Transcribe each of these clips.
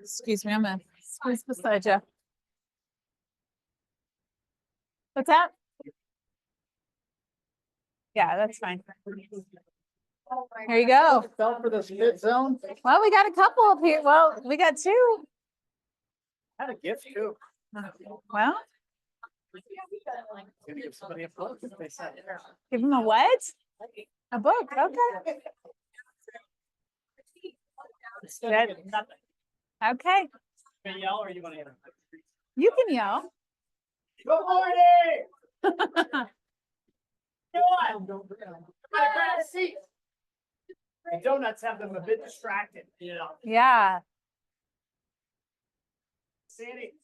Excuse me, I'm gonna squeeze beside you. What's that? Yeah, that's fine. Here you go. Fell for the spit zone. Well, we got a couple up here. Well, we got two. Had a gift too. Well, Gonna give somebody a book if they said it. give them a what? A book. Okay. Good. Okay. Can you yell or you want to hear? You can yell. Good morning. Come on. Grab a seat. The donuts have them a bit distracted, you know. Yeah. Sandy.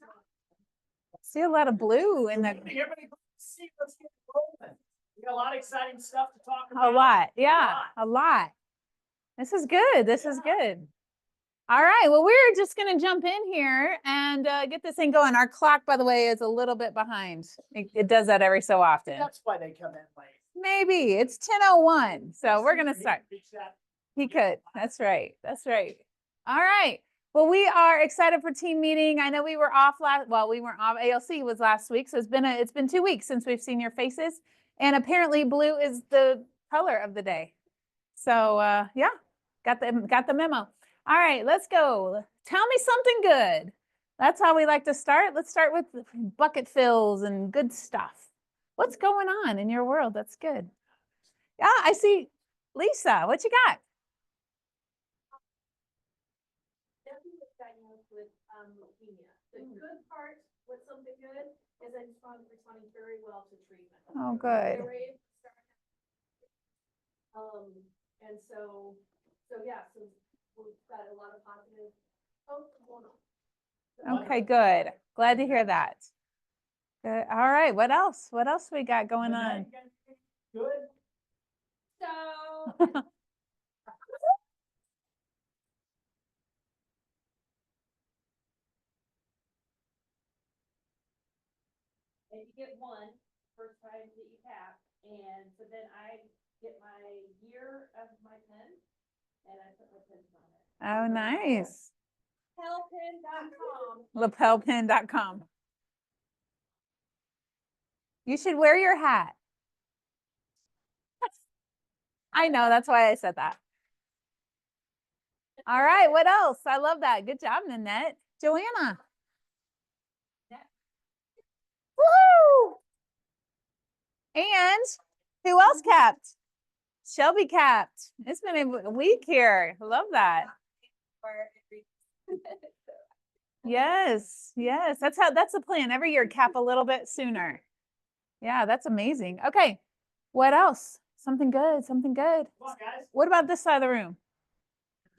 See a lot of blue in the, Everybody, see, let's get rolling. We got a lot of exciting stuff to talk about. a lot. Yeah, a lot. This is good. This is good. All right. Well, we're just going to jump in here and get this thing going. Our clock, by the way, is a little bit behind. It does that every so often. That's why they come in late. Maybe it's 10:01. So we're going to start. He could. That's right. That's right. All right. Well, we are excited for team meeting. I know we were off we weren't off. ALC was last week. So it's been 2 weeks since we've seen your faces. And apparently blue is the color of the day. So yeah, got the memo. All right, let's go. Tell me something good. That's how we like to start. Let's start with bucket fills and good stuff. What's going on in your world? That's good. Yeah, I see. Lisa, what you got? Debbie was diagnosed with leukemia. The good part, what's something good, is that he's responding very well to treatment. Oh, good. They were able to start, and so yeah, so we've got a lot of positive hope going on. Okay, good. Glad to hear that. Good. All right, what else? What else we got going on? Good. So. And you get one first time that you tap, and so then I get my year of my pen, and I put my pins on it. Oh, nice. Lapelpen.com. Lapelpen.com. You should wear your hat. I know, that's why I said that. All right, what else? I love that. Good job, Nanette. Joanna. Woo! And who else capped? Shelby capped. It's been a week here. Love that. Yes, yes. That's the plan. Every year cap a little bit sooner. Yeah, that's amazing. Okay. What else? Something good, something good. Come on, guys. What about this side of the room?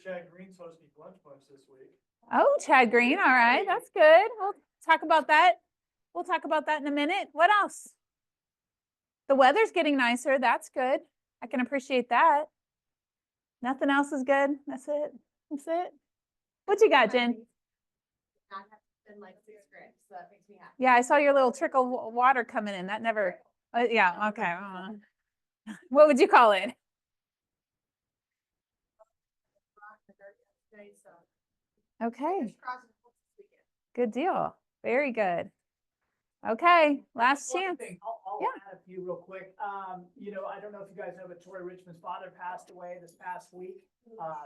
Chad Green's supposed to be lunch bunch this week. Oh, Chad Green. All right. That's good. We'll talk about that. We'll talk about that in a minute. What else? The weather's getting nicer. That's good. I can appreciate that. Nothing else is good. That's it. That's it. What you got, Jen? Not been like 6 grams, so that makes me happy. Yeah, I saw your little trickle of water coming in. That never, yeah, okay. What would you call it? Okay. Good deal. Very good. Okay, last One chance. thing, I'll Yeah. add a few real quick. You know, I don't know if you guys know, but Tori Richmond's father passed away this past week.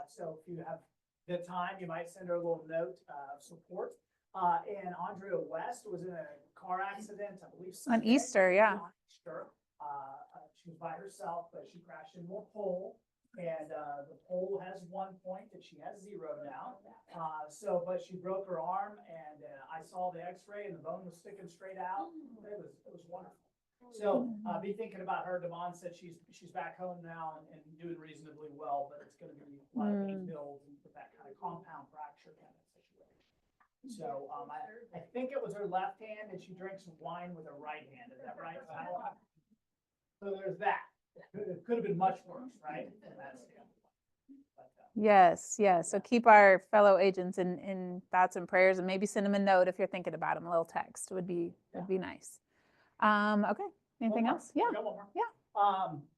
So if you have the time, you might send her a little note of support. And Andrea West was in a car accident, I believe. On Sunday. Easter, yeah. On Easter. She was by herself, but she crashed into a pole. And the pole has 1 point and she has 0 now. But she broke her arm and I saw the x-ray and the bone was sticking straight out. It was wonderful. So be thinking about her. Devon said she's back home now and doing reasonably well, but it's going to be a lot of big bills and with that kind of compound fracture kind of situation. So I think it was her left hand and she drank some wine with her right hand. Is that right? So there's that. It could have been much worse, right? Yes, yes. So keep our fellow agents in thoughts and prayers, and maybe send them a note if you're thinking about them. A little text would be nice. Okay. Anything else? Yeah. I got one more. Yeah.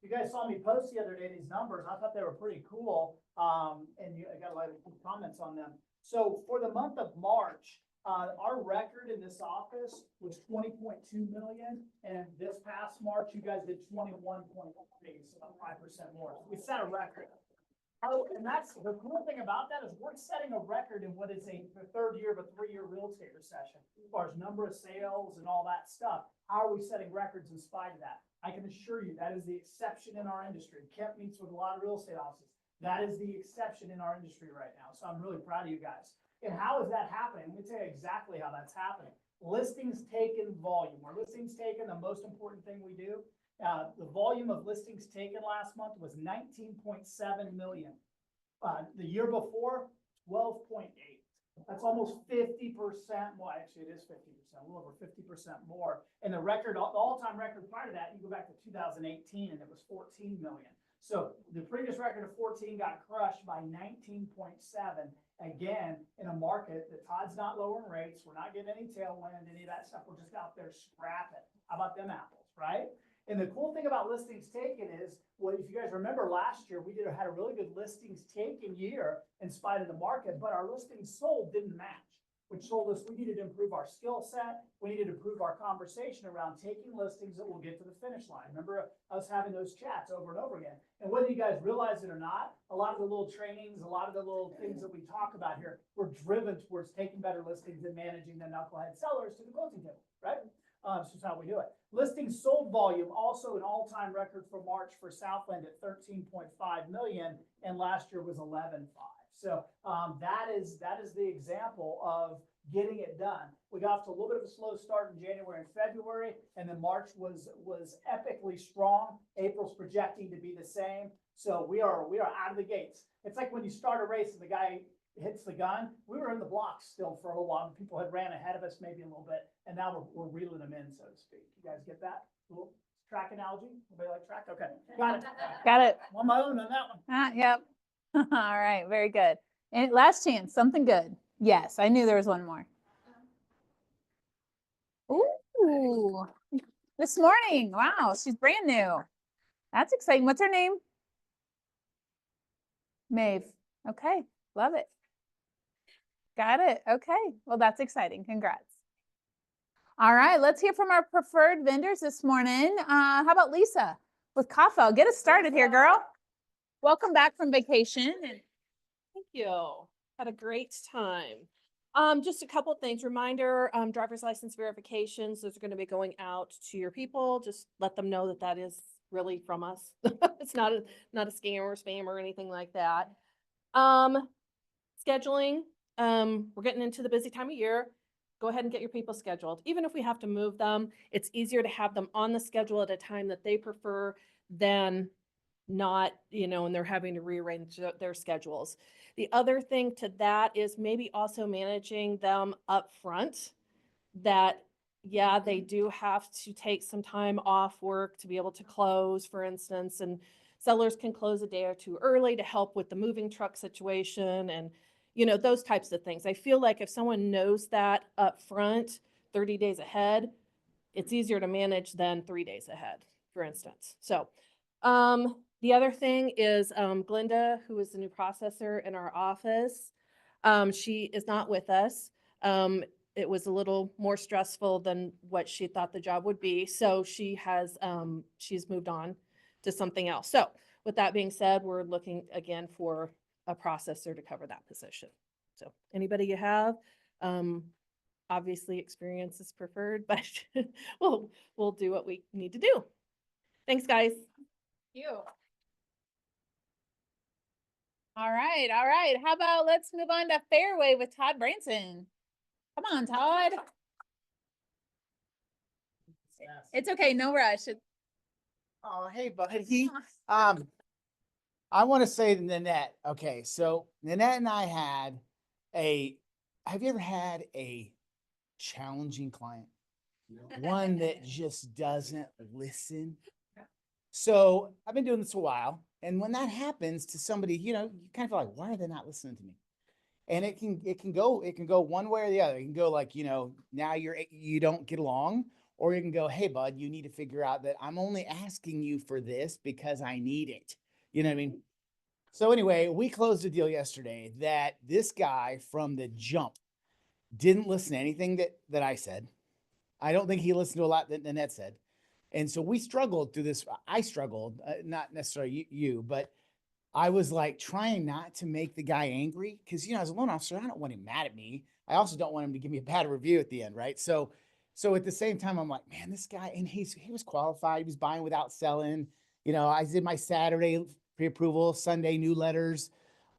You guys saw me post the other day these numbers. I thought they were pretty cool. and I got a lot of good comments on them. So for the month of March, our record in this office was 20.2 million, and this past March, you guys did 21.3, so about 5% more. We set a record. Oh, and that's, the cool thing about that is we're setting a record in what is the third year of a 3-year real estate recession, as far as number of sales and all that stuff. How are we setting records in spite of that? I can assure you that is the exception in our industry. Kemp meets with a lot of real estate offices. That is the exception in our industry right now. So I'm really proud of you guys. And how is that happening? Let me tell you exactly how that's happening. Listings taken volume. Our listings taken, the most important thing we do. The volume of listings taken last month was 19.7 million. The year before, 12.8. That's almost 50% more. Actually, it is 50%, a little over 50% more. And the record, the all-time record prior to that, you go back to 2018 and it was 14 million. So the previous record of 14 got crushed by 19.7. Again, in a market that Todd's not lowering rates, we're not getting any tailwind, any of that stuff. We're just out there scrapping. How about them apples, right? And the cool thing about listings taken is, well, if you guys remember last year, we had a really good listings taken year in spite of the market, but our listings sold didn't match, which told us we needed to improve our skill set. We needed to improve our conversation around taking listings that will get to the finish line. Remember us having those chats over and over again. And whether you guys realize it or not, a lot of the little trainings, a lot of the little things that we talk about here, we're driven towards taking better listings and managing the knucklehead sellers to the closing table, right? This is how we do it. Listings sold volume, also an all-time record for March for Southland at 13.5 million, and last year was 11.5. So that is the example of getting it done. We got off to a little bit of a slow start in January and February, and then March was epically strong. April's projecting to be the same. So we are out of the gates. It's like when you start a race and the guy hits the gun. We were in the blocks still for a little while. People had ran ahead of us maybe a little bit, and now we're reeling them in, so to speak. You guys get that? Cool. Track analogy? Anybody like track? Okay, got it. Got it. On my own on that one. Yep. All right, very good. And last chance, something good. Yes, I knew there was one more. Ooh, this morning. Wow, she's brand new. That's exciting. What's her name? Maeve. Okay, love it. Got it. Okay, well, that's exciting. Congrats. All right, let's hear from our preferred vendors this morning. How about Lisa with Kafel? Get us started here, girl. Welcome back from vacation. And Thank you. Had a great time. Just a couple of things. Reminder, driver's license verifications, those are going to be going out to your people. Just let them know that that is really from us. It's not a scam or spam or anything like that. Scheduling, we're getting into the busy time of year. Go ahead and get your people scheduled. Even if we have to move them, it's easier to have them on the schedule at a time that they prefer than not, and they're having to rearrange their schedules. The other thing to that is maybe also managing them up front, that, yeah, they do have to take some time off work to be able to close, for instance, and sellers can close a day or two early to help with the moving truck situation and, those types of things. I feel like if someone knows that up front, 30 days ahead, it's easier to manage than 3 days ahead, for instance. So, the other thing is Glinda, who is the new processor in our office. She is not with us. It was a little more stressful than what she thought the job would be. So she's moved on to something else. So with that being said, we're looking again for a processor to cover that position. So anybody you have, obviously experience is preferred, but we'll do what we need to do. Thanks, guys. you. All right, all right. How about let's move on to Fairway with Todd Branson. Come on, Todd. It's okay, no rush. Oh, hey, buddy. I want to say to Nanette, okay, so Nanette and I have you ever had a challenging client? One that just doesn't listen? So I've been doing this a while, and when that happens to somebody, you kind of feel like, why are they not listening to me? And it can go one way or the other. It can go like, now you don't get along, or you can go, hey, bud, you need to figure out that I'm only asking you for this because I need it. You know what I mean? So anyway, we closed a deal yesterday that this guy from the jump didn't listen to anything that I said. I don't think he listened to a lot that Nanette said. And so we struggled through this. I struggled, not necessarily you, but I was like trying not to make the guy angry because, as a loan officer, I don't want him mad at me. I also don't want him to give me a bad review at the end, right? So at the same time, I'm like, man, this guy, and he was qualified. He was buying without selling. I did my Saturday pre-approval, Sunday new letters.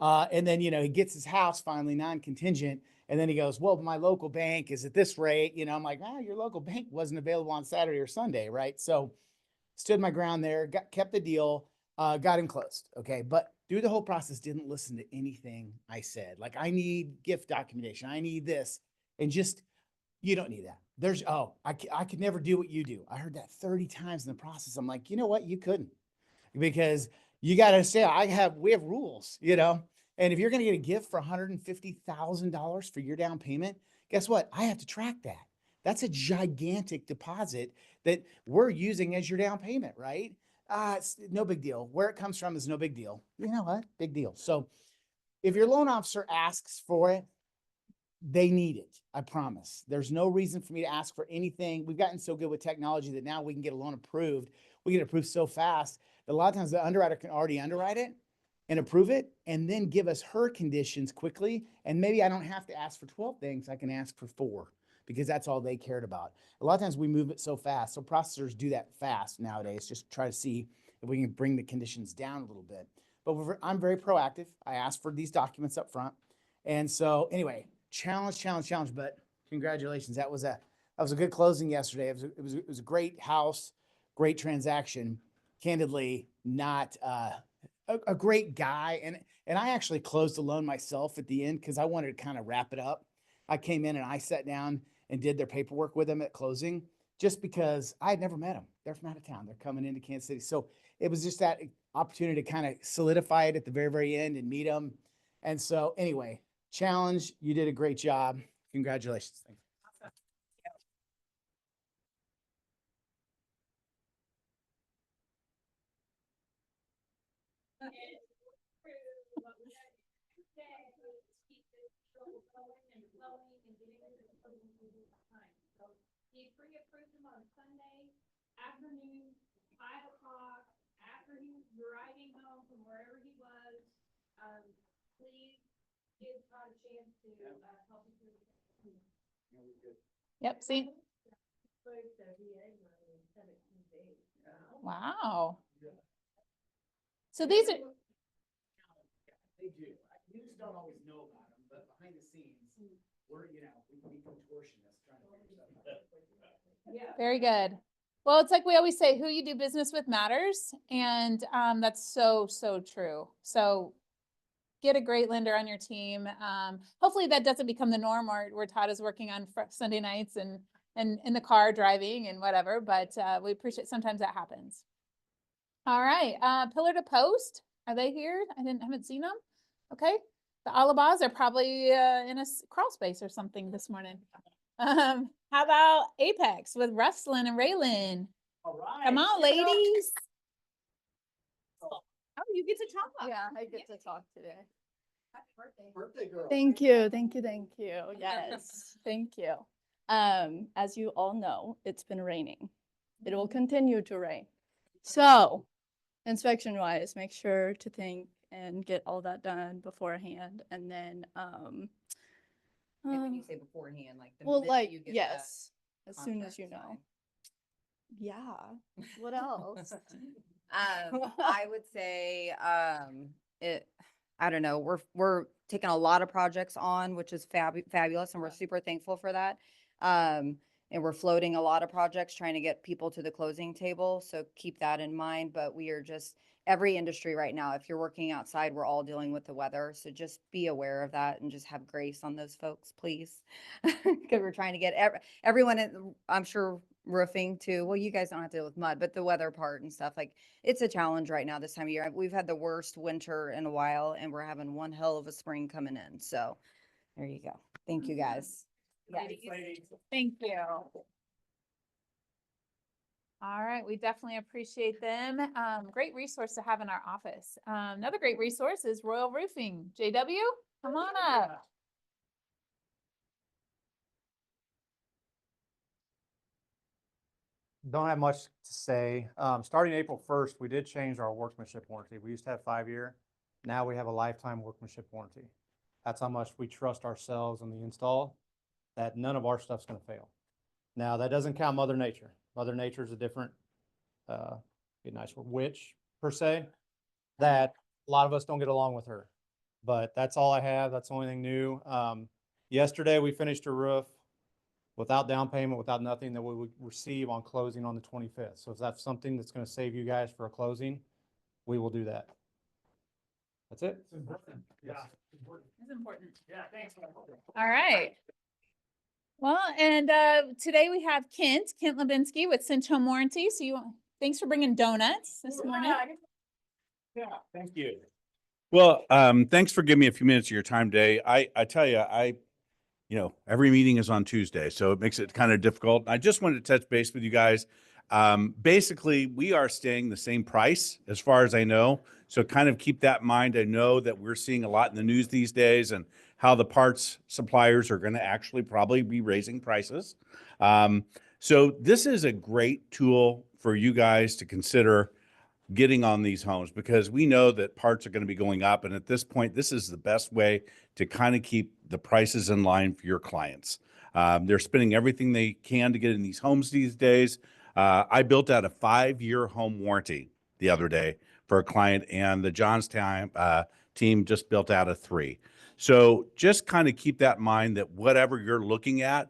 And then, he gets his house finally non-contingent. And then he goes, well, my local bank is at this rate. I'm like, your local bank wasn't available on Saturday or Sunday, right? So stood my ground there, kept the deal, got him closed. Okay. But through the whole process, didn't listen to anything I said. Like, I need gift documentation. I need this. And just, you don't need that. I could never do what you do. I heard that 30 times in the process. I'm like, you know what? You couldn't, because you got to say, we have rules, and if you're going to get a gift for $150,000 for your down payment, guess what? I have to track that. That's a gigantic deposit that we're using as your down payment, right? It's no big deal. Where it comes from is no big deal. You know what? Big deal. So if your loan officer asks for it, they need it. I promise. There's no reason for me to ask for anything. We've gotten so good with technology that now we can get a loan approved. We get approved so fast that a lot of times the underwriter can already underwrite it and approve it and then give us her conditions quickly. And maybe I don't have to ask for 12 things. I can ask for 4 because that's all they cared about. A lot of times we move it so fast. So processors do that fast nowadays. Just try to see if we can bring the conditions down a little bit. But I'm very proactive. I ask for these documents up front. And so anyway, challenge, but congratulations. That was a good closing yesterday. It was a great house, great transaction. Candidly, not a great guy. And I actually closed the loan myself at the end because I wanted to kind of wrap it up. I came in and I sat down and did their paperwork with them at closing just because I had never met them. They're from out of town. They're coming into Kansas City. So it was just that opportunity to kind of solidify it at the very, very end and meet them. And so anyway, challenge, you did a great job. Congratulations. Thank you. He pre-approved him on Sunday afternoon, 5 o'clock, after he was driving home from wherever he was. Please give Todd a chance to, help you through the. Yep, see? Wow. So these are, They do. You just don't always know about them, but behind the scenes, we contortionists trying to figure something out. very good. Well, it's like we always say, who you do business with matters. And that's so, so true. So get a great lender on your team. Hopefully that doesn't become the norm where Todd is working on Sunday nights and in the car driving and whatever, but we appreciate sometimes that happens. All right, Pillar to Post, are they here? Haven't seen them. Okay, the Alabas are probably in a crawl space or something this morning. How about Apex with Rustlin and Raylan? All right. Come on, ladies. Oh, you get to talk. Yeah, I get to talk today. Happy birthday. Birthday girl. Thank you, thank you, thank you. Yes, thank you. As you all know, it's been raining. It will continue to rain. So, inspection wise, make sure to think and get all that done beforehand, and then, And when you say beforehand, like the well, minute like, you get yes, that as soon as contract you know. signed. Yeah, what else? I would say, I don't know, we're taking a lot of projects on, which is fabulous, and we're super thankful for that. And we're floating a lot of projects, trying to get people to the closing table, so keep that in mind, but we are just, every industry right now, if you're working outside, we're all dealing with the weather, so just be aware of that and just have grace on those folks, please. Because we're trying to get everyone, I'm sure roofing too, well, you guys don't have to deal with mud, but the weather part and stuff, like, it's a challenge right now this time of year. We've had the worst winter in a while, and we're having one hell of a spring coming in, so there you go. Thank you, guys. Thank you. All right, we definitely appreciate them. Great resource to have in our office. Another great resource is Royal Roofing. JW, come on up. Don't have much to say. Starting April 1st, we did change our workmanship warranty. We used to have 5-year. Now we have a lifetime workmanship warranty. That's how much we trust ourselves in the install, that none of our stuff's gonna fail. Now, that doesn't count Mother Nature. Mother Nature is a different, be a nice word, witch per se, that a lot of us don't get along with her. But that's all I have. That's the only thing new. Yesterday, we finished a roof without down payment, without nothing, that we would receive on closing on the 25th. So if that's something that's gonna save you guys for a closing, we will do that. That's it. It's important. Yeah. Important. It's important. Yeah, thanks. All right. Well, and today we have Kent Lebinsky with Cinch Home Warranty. So thanks for bringing donuts this morning. Yeah, thank you. Well, thanks for giving me a few minutes of your time today. I tell you, every meeting is on Tuesday, so it makes it kind of difficult. I just wanted to touch base with you guys. Basically, we are staying the same price as far as I know. So kind of keep that in mind. I know that we're seeing a lot in the news these days and how the parts suppliers are going to actually probably be raising prices. So this is a great tool for you guys to consider getting on these homes, because we know that parts are going to be going up. And at this point, this is the best way to kind of keep the prices in line for your clients. They're spending everything they can to get in these homes these days. I built out a 5-year home warranty the other day for a client, and the Johnstown team just built out a 3. So just kind of keep that in mind, that whatever you're looking at,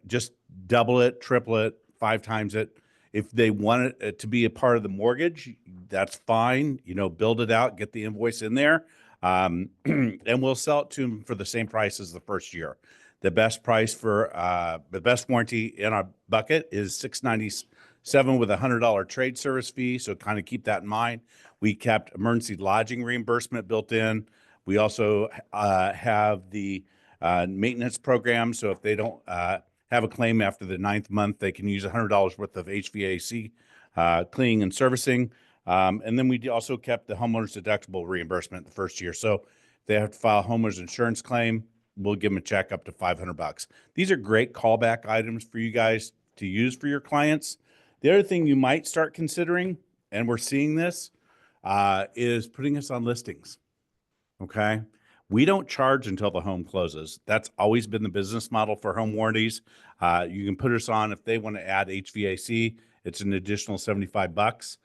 just double it, triple it, 5 times it. If they want it to be a part of the mortgage, that's fine. Build it out, get the invoice in there, and we'll sell it to them for the same price as the first year. The best price for the best warranty in our bucket is $697 with a $100 trade service fee. So kind of keep that in mind. We kept emergency lodging reimbursement built in. We also have the maintenance program. So if they don't have a claim after the 9th month, they can use $100 worth of HVAC cleaning and servicing. And then we also kept the homeowner's deductible reimbursement the first year. So if they have to file a homeowner's insurance claim, we'll give them a check up to $500. These are great callback items for you guys to use for your clients. The other thing you might start considering, and we're seeing this, is putting us on listings. Okay. We don't charge until the home closes. That's always been the business model for home warranties. You can put us on if they want to add HVAC. It's an additional $75.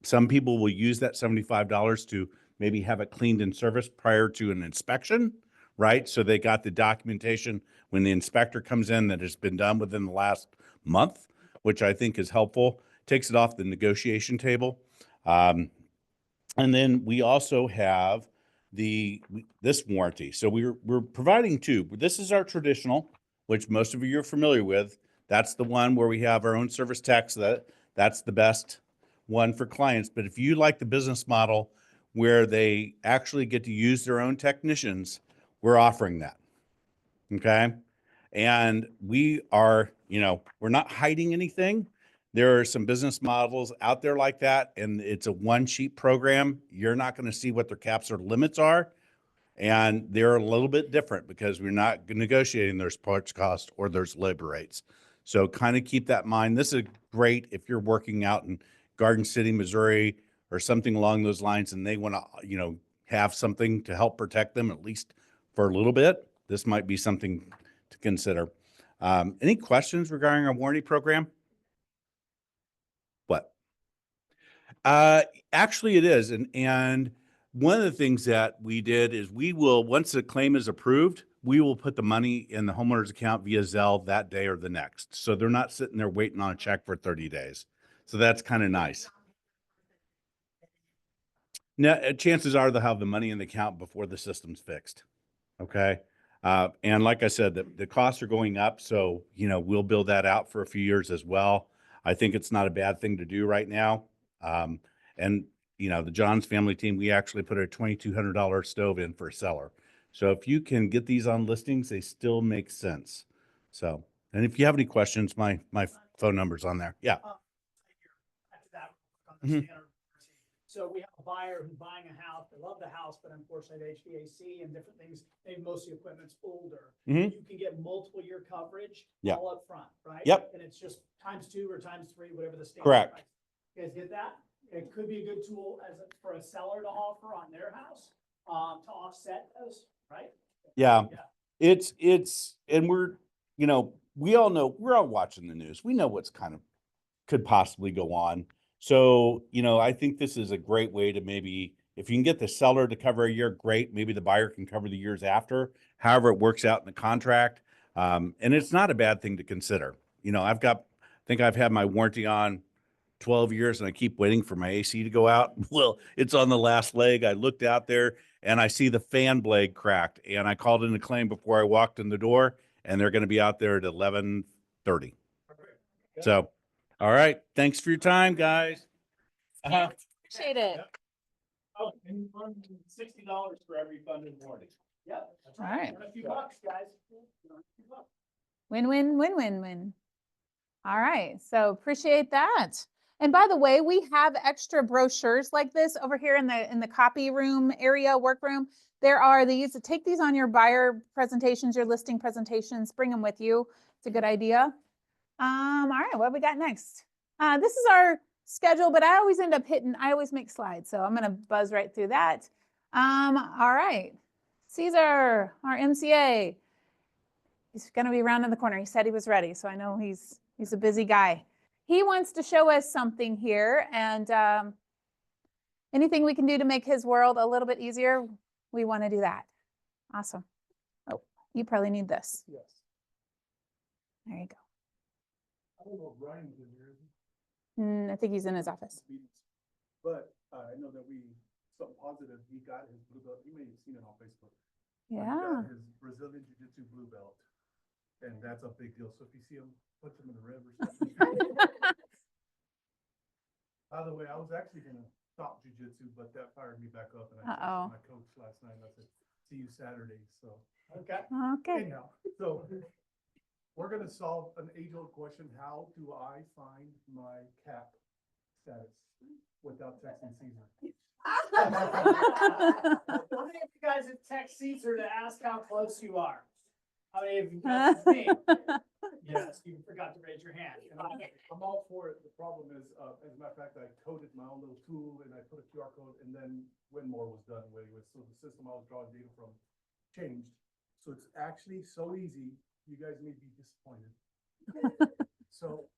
Some people will use that $75 to maybe have it cleaned and serviced prior to an inspection, right? So they got the documentation when the inspector comes in that has been done within the last month, which I think is helpful. Takes it off the negotiation table. And then we also have this warranty. So we're providing 2. This is our traditional, which most of you are familiar with. That's the one where we have our own service techs. That's the best one for clients. But if you like the business model where they actually get to use their own technicians, we're offering that. Okay. And we are, we're not hiding anything. There are some business models out there like that, and it's a one-sheet program. You're not going to see what their caps or limits are, and they're a little bit different because we're not negotiating their parts cost or their labor rates. So kind of keep that in mind. This is great if you're working out in Garden City, Missouri, or something along those lines, and they want to, have something to help protect them at least for a little bit. This might be something to consider. Any questions regarding our warranty program? What? Actually it is. And one of the things that we did is we will, once the claim is approved, we will put the money in the homeowner's account via Zelle that day or the next. So they're not sitting there waiting on a check for 30 days. So that's kind of nice. Now, chances are they'll have the money in the account before the system's fixed. Okay. And like I said, the costs are going up. So, we'll build that out for a few years as well. I think it's not a bad thing to do right now. And, the Johns family team, we actually put a $2,200 stove in for a seller. So if you can get these on listings, they still make sense. So, and if you have any questions, my phone numbers on there. Yeah. After that, on the Mhm. standard. So we have a buyer who's buying a house, they love the house, but unfortunately the HVAC and different things, maybe most of the equipment's older. Mhm. You can get multiple year coverage Yeah. all up front, right? Yep. And it's just ×2 or ×3, whatever the standard. Correct. price. You guys get that? It could be a good tool for a seller to offer on their house, to offset those, right? Yeah. Yeah. And we all know, we're all watching the news. We know what's could possibly go on. So, I think this is a great way to maybe, if you can get the seller to cover a year, great. Maybe the buyer can cover the years after, however it works out in the contract. And it's not a bad thing to consider. I think I've had my warranty on 12 years and I keep waiting for my AC to go out. Well, it's on the last leg. I looked out there and I see the fan blade cracked and I called in a claim before I walked in the door and they're going to be out there at 11:30. So, all right. Thanks for your time, guys. Appreciate it. Oh, and you run $60 for every funded warranty. Yep. That's All right. Run a few bucks, guys. Run a few bucks. Win, win, win, win, win. All right, so appreciate that. And by the way, we have extra brochures like this over here in the copy room area, workroom. There are these, take these on your buyer presentations, your listing presentations, bring them with you. It's a good idea. All right, what have we got next? This is our schedule, but I always end up I always make slides, so I'm gonna buzz right through that. All right, Caesar, our MCA. He's gonna be around in the corner. He said he was ready, so I know he's a busy guy. He wants to show us something here, and anything we can do to make his world a little bit easier, we want to do that. Awesome. Oh, you probably need this. Yes. There you go. I don't know if Ryan's in here, is he? I think he's in his office. But I know that something positive, he got his blue belt, you may have seen it on Facebook. He Yeah. got his Brazilian Jiu-Jitsu blue belt. And that's a big deal. So if you see him, punch him in the rib or something. By the way, I was actually gonna stop jujitsu, but that fired me back up and I Uh-oh. texted my coach last night and I said, see you Saturday, so. Okay. Okay. Anyhow, so we're gonna solve an age-old question. How do I find my cap status without texting Caesar? How many of you guys have text Caesar to ask how close you are? How many of you got the thing? Yes, you forgot to raise your hand. And I'm all for it. The problem is, as a matter of fact, I coded my own little tool and I put a QR code and then Winmore was done away with. So the system I was drawing data from changed. So it's actually so easy. You guys may be disappointed. So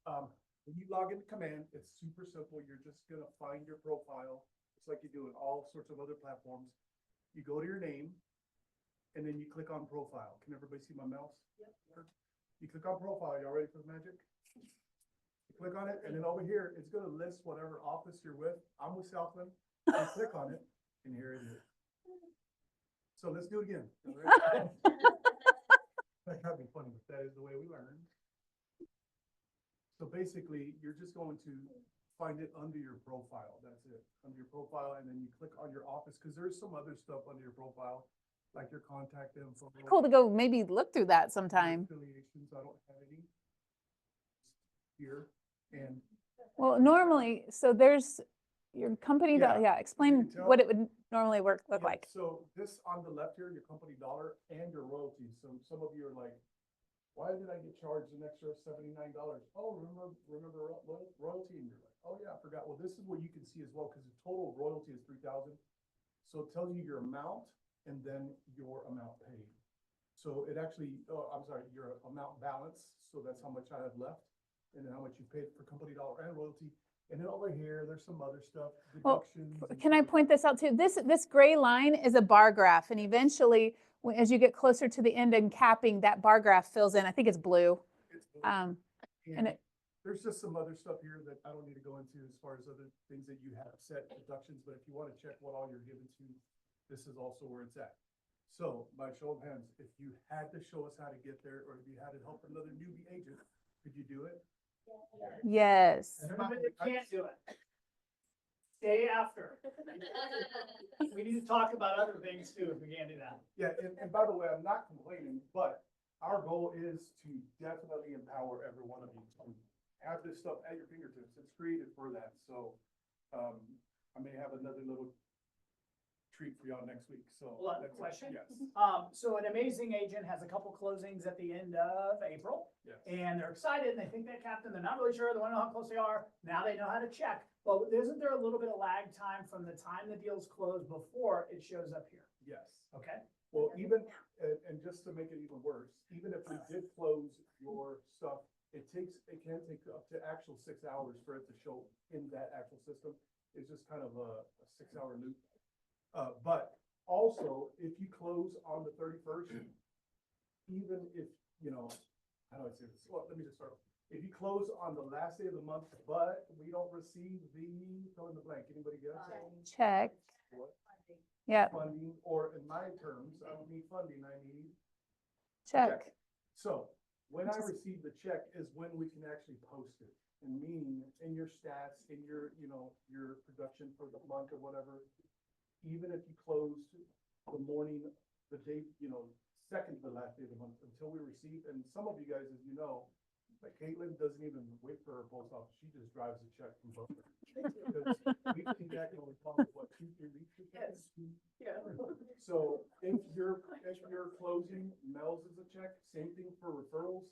when you log into Command, it's super simple. You're just gonna find your profile. It's like you do in all sorts of other platforms. You go to your name and then you click on profile. Can everybody see my mouse? Yep. You click on profile. Y'all ready for the magic? You click on it and then over here, it's gonna list whatever office you're with. I'm with Southland. You click on it and here it is. So let's do it again. All right? That can't be funny, but that is the way we learn. So basically, you're just going to find it under your profile. That's it. Under your profile, and then you click on your office, because there's some other stuff under your profile, like your contact info. Cool to go maybe look through that sometime. Affiliations, I don't have any here, and Well, normally, so there's your company, Yeah. explain can what tell- it would normally look Yeah, like. So this on the left here, your company dollar and your royalties. So some of you are like, why did I get charged an extra $79? Oh, remember royalty? And you're like, oh yeah, I forgot. Well, this is what you can see as well, because the total royalty is 3,000. So it tells you your amount and then your amount paid. So it actually, your amount balance. So that's how much I have left. And then how much you paid for company dollar and royalty. And then over here, there's some other stuff, Well, deductions. and Can I stuff like point that. this out too? This gray line is a bar graph, and eventually, as you get closer to the end and capping, that bar graph fills in. I think it's blue. It's blue. And it, There's just some other stuff here that I don't need to go into as far as other things that you have set deductions, but if you want to check what all you're given to, this is also where it's at. So by show of hands, if you had to show us how to get there, or if you had to help another newbie agent, could you do it? yes. Everybody that can't do it. Stay after. We need to talk about other things too, if we can't do that. Yeah, and by the way, I'm not complaining, but our goal is to definitely empower every one of you to have this stuff at your fingertips. It's created for that. So, I may have another little treat for y'all next week. So. Well, that's it. question? Yes. So an amazing agent has a couple closings at the end of April. Yes. And they're excited and they think they capped them. They're not really sure. They want to know how close they are. Now they know how to check. But isn't there a little bit of lag time from the time the deal's closed before it shows up here? Yes. Okay? Well, even, and just to make it even worse, even if we did close your stuff, it can take up to actual 6 hours for it to show in that actual system. It's just kind of a 6-hour loop. But also, if you close on the 31st, even if, how do I say this? Well, let me just start. If you close on the last day of the month, but we don't receive the, fill in the blank, anybody guess? Check. What? Yep, Funding, or in my terms, I don't need funding, I need check. So when I receive the check is when we can actually post it. And meaning in your stats, in your, your production for the month or whatever, even if you closed the morning, the day, second to the last day of the month until we receive, and some of you guys, as you know, like Caitlin doesn't even wait for her post office. She just drives the check from both. Because we think that can only come, what, 2-3 weeks? Yes. Yeah. So if your closing mails is a check, same thing for referrals.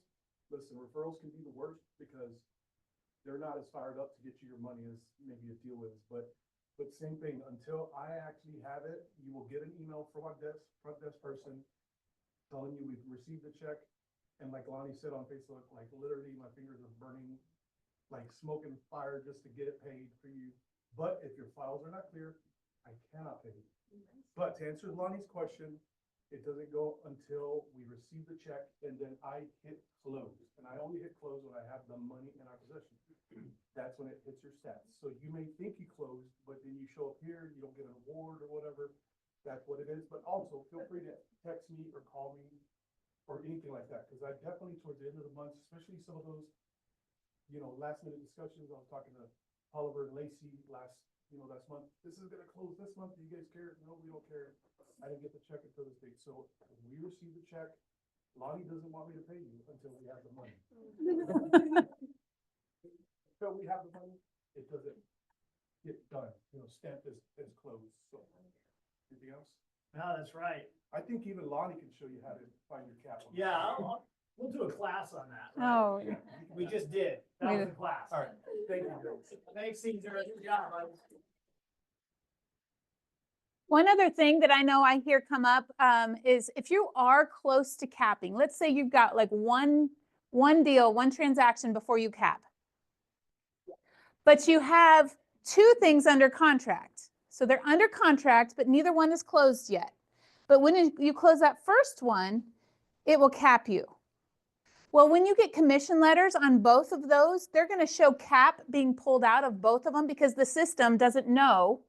Listen, referrals can be the worst because they're not as fired up to get you your money as maybe a deal is, but same thing, until I actually have it, you will get an email from our front desk person telling you we've received the check. And like Lonnie said on Facebook, like literally my fingers are burning, like smoke and fire just to get it paid for you. But if your files are not clear, I cannot pay you. But to answer Lonnie's question, it doesn't go until we receive the check and then I hit close. And I only hit close when I have the money in our possession. That's when it hits your stats. So you may think you closed, but then you show up here, you don't get an award or whatever. That's what it is. But also feel free to text me or call me or anything like that. Cause I definitely towards the end of the month, especially some of those, last minute discussions. I was talking to Oliver and Lacey last month. This is gonna close this month. Do you guys care? No, we don't care. I didn't get the check until this date. So when we receive the check, Lonnie doesn't want me to pay you until we have the money. Until we have the money, it doesn't get done, stamped as closed. So anything else? No, that's right. I think even Lonnie can show you how to find your cap. on the Yeah, side. we'll do a class on that. right? Oh, We just did. That was a class. All right, thank you. Thanks, Caesar. Good job, bud. one other thing that I know I hear come up is if you are close to capping, let's say you've got like one deal, one transaction before you cap. But you have 2 things under contract. So they're under contract, but neither one is closed yet. But when you close that first one, it will cap you. Well, when you get commission letters on both of those, they're going to show cap being pulled out of both of them because the system doesn't know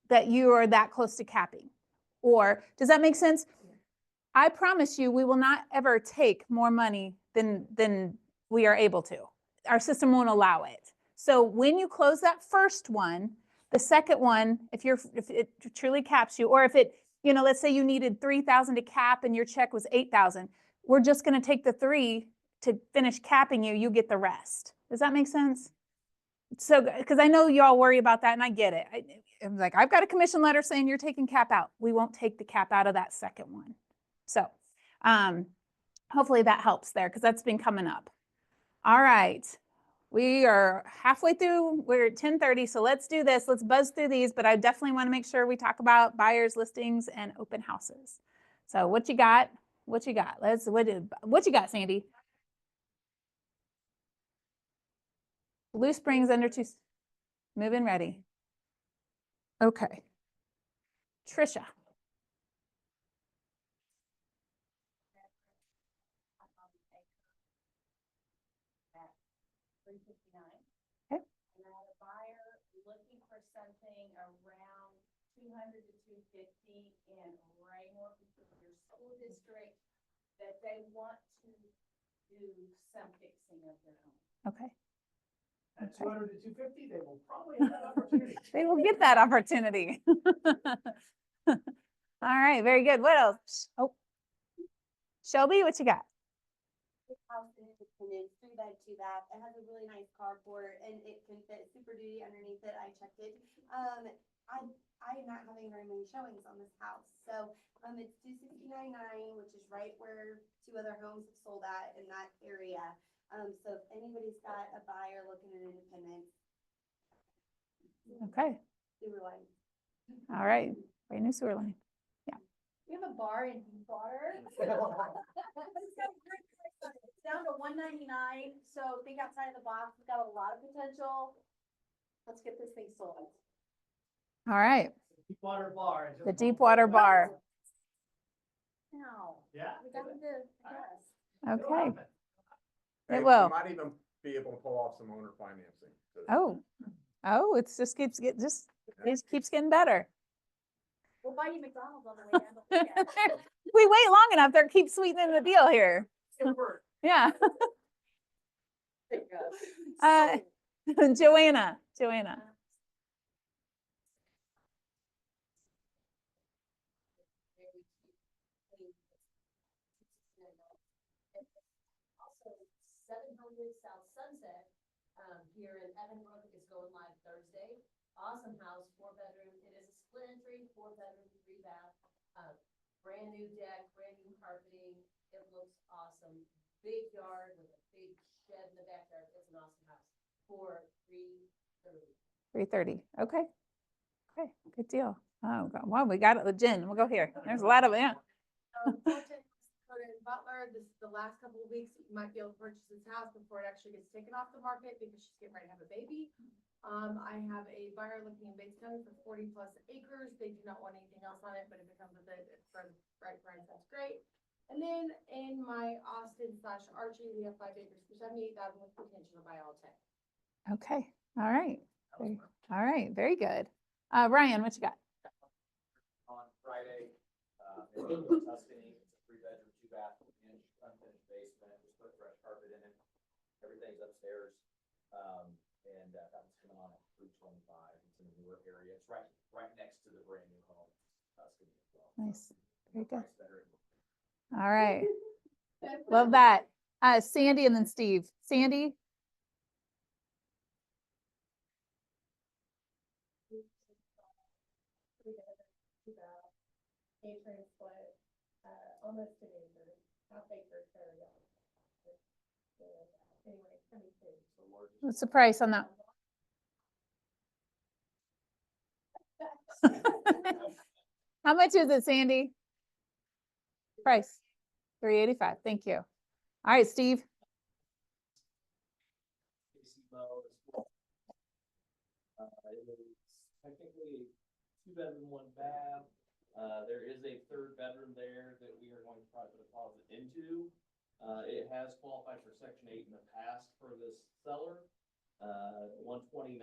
that you are that close to capping. Or does that make sense? I promise you, we will not ever take more money than we are able to. Our system won't allow it. So when you close that first one, the second one, if it truly caps you, or if it, let's say you needed 3,000 to cap and your check was 8,000, we're just going to take the 3 to finish capping you. You get the rest. Does that make sense? So, because I know y'all worry about that and I get it. I'm like, I've got a commission letter saying you're taking cap out. We won't take the cap out of that second one. So, hopefully that helps there because that's been coming up. All right. We are halfway through. We're at 10:30, so let's do this. Let's buzz through these, but I definitely want to make sure we talk about buyers, listings, and open houses. So what you got? What you got? What you got, Sandy? Blue Springs under 2, move-in ready. Okay. Trisha. Okay. And I had a buyer looking for something around 200 to 250 in Raymore, your school district, that they want to do some fixing of their home. Okay. At 200 to 250, they will probably have that opportunity. They will get that opportunity. All right, very good. What else? Oh, Shelby, what you got? House in it's 3 bed, 2 bath. It has a really nice carport and it can fit Super Duty underneath it. I checked it. I am not having very many showings on this house. So, it's 269.9, which is right where 2 other homes have sold at in that area. So if anybody's got a buyer looking at Independence, Okay, sewer line. all right, brand new sewer line. We have a bar in Deepwater. It's down to $199, so think outside of the box. We've got a lot of potential. Let's get this thing sold. All right, Deepwater Bar. the Deepwater Bar. No, Yeah. we got to, yes. It'll Okay, happen. it Hey, will. we might even be able to pull off some owner financing. Oh, it's just keeps it keeps getting better. We'll buy you McDonald's on the way down the weekend. We wait long enough, they keep sweetening the deal here. It'll work. Yeah. There you go. Joanna. Also, 700 South Sunset, here in Evanbrook is going live Thursday. Awesome house, 4 bedroom. It is a split entry, 4 bedroom, 3 bath, brand new deck, brand new carpeting. It looks awesome. Big yard with a big shed in the backyard. It's an awesome house for 330. 3:30. Okay. Okay, good deal. Oh, God. Well, we got it. Jen, we'll go here. There's a lot of it. Yeah. Butler, this, the last couple of weeks, you might be able to purchase this house before it actually gets taken off the market because she's getting ready to have a baby. I have a buyer looking in Bates County for 40+ acres. They do not want anything else on it, but if it comes with it, it's for the right price, that's great. And then in my Austin / Archie, we have 5 acres for 78,000 with potential to buy all 10. Okay. All right. All right. Very good. Ryan, what you got? On Friday, in Tuscany, it's a 3 bedroom, 2 bath, unfinished basement, just put fresh carpet in it. Everything's upstairs. And that was coming on at 325. It's in a newer area. It's right next to the brand new home, Tuscany as well. Nice. Very good. Price better. All right. Love that. Sandy and then Steve. Sandy? A-train split, almost an acre, half acre, area. Anyway, 22. What's the price on that? How much is it, Sandy? Price? 385. Thank you. All right, Steve. It is technically 2 bedroom, 1 bath. There is a 3rd bedroom there that we are going to try to put a closet into. It has qualified for Section 8 in the past for this seller, 129.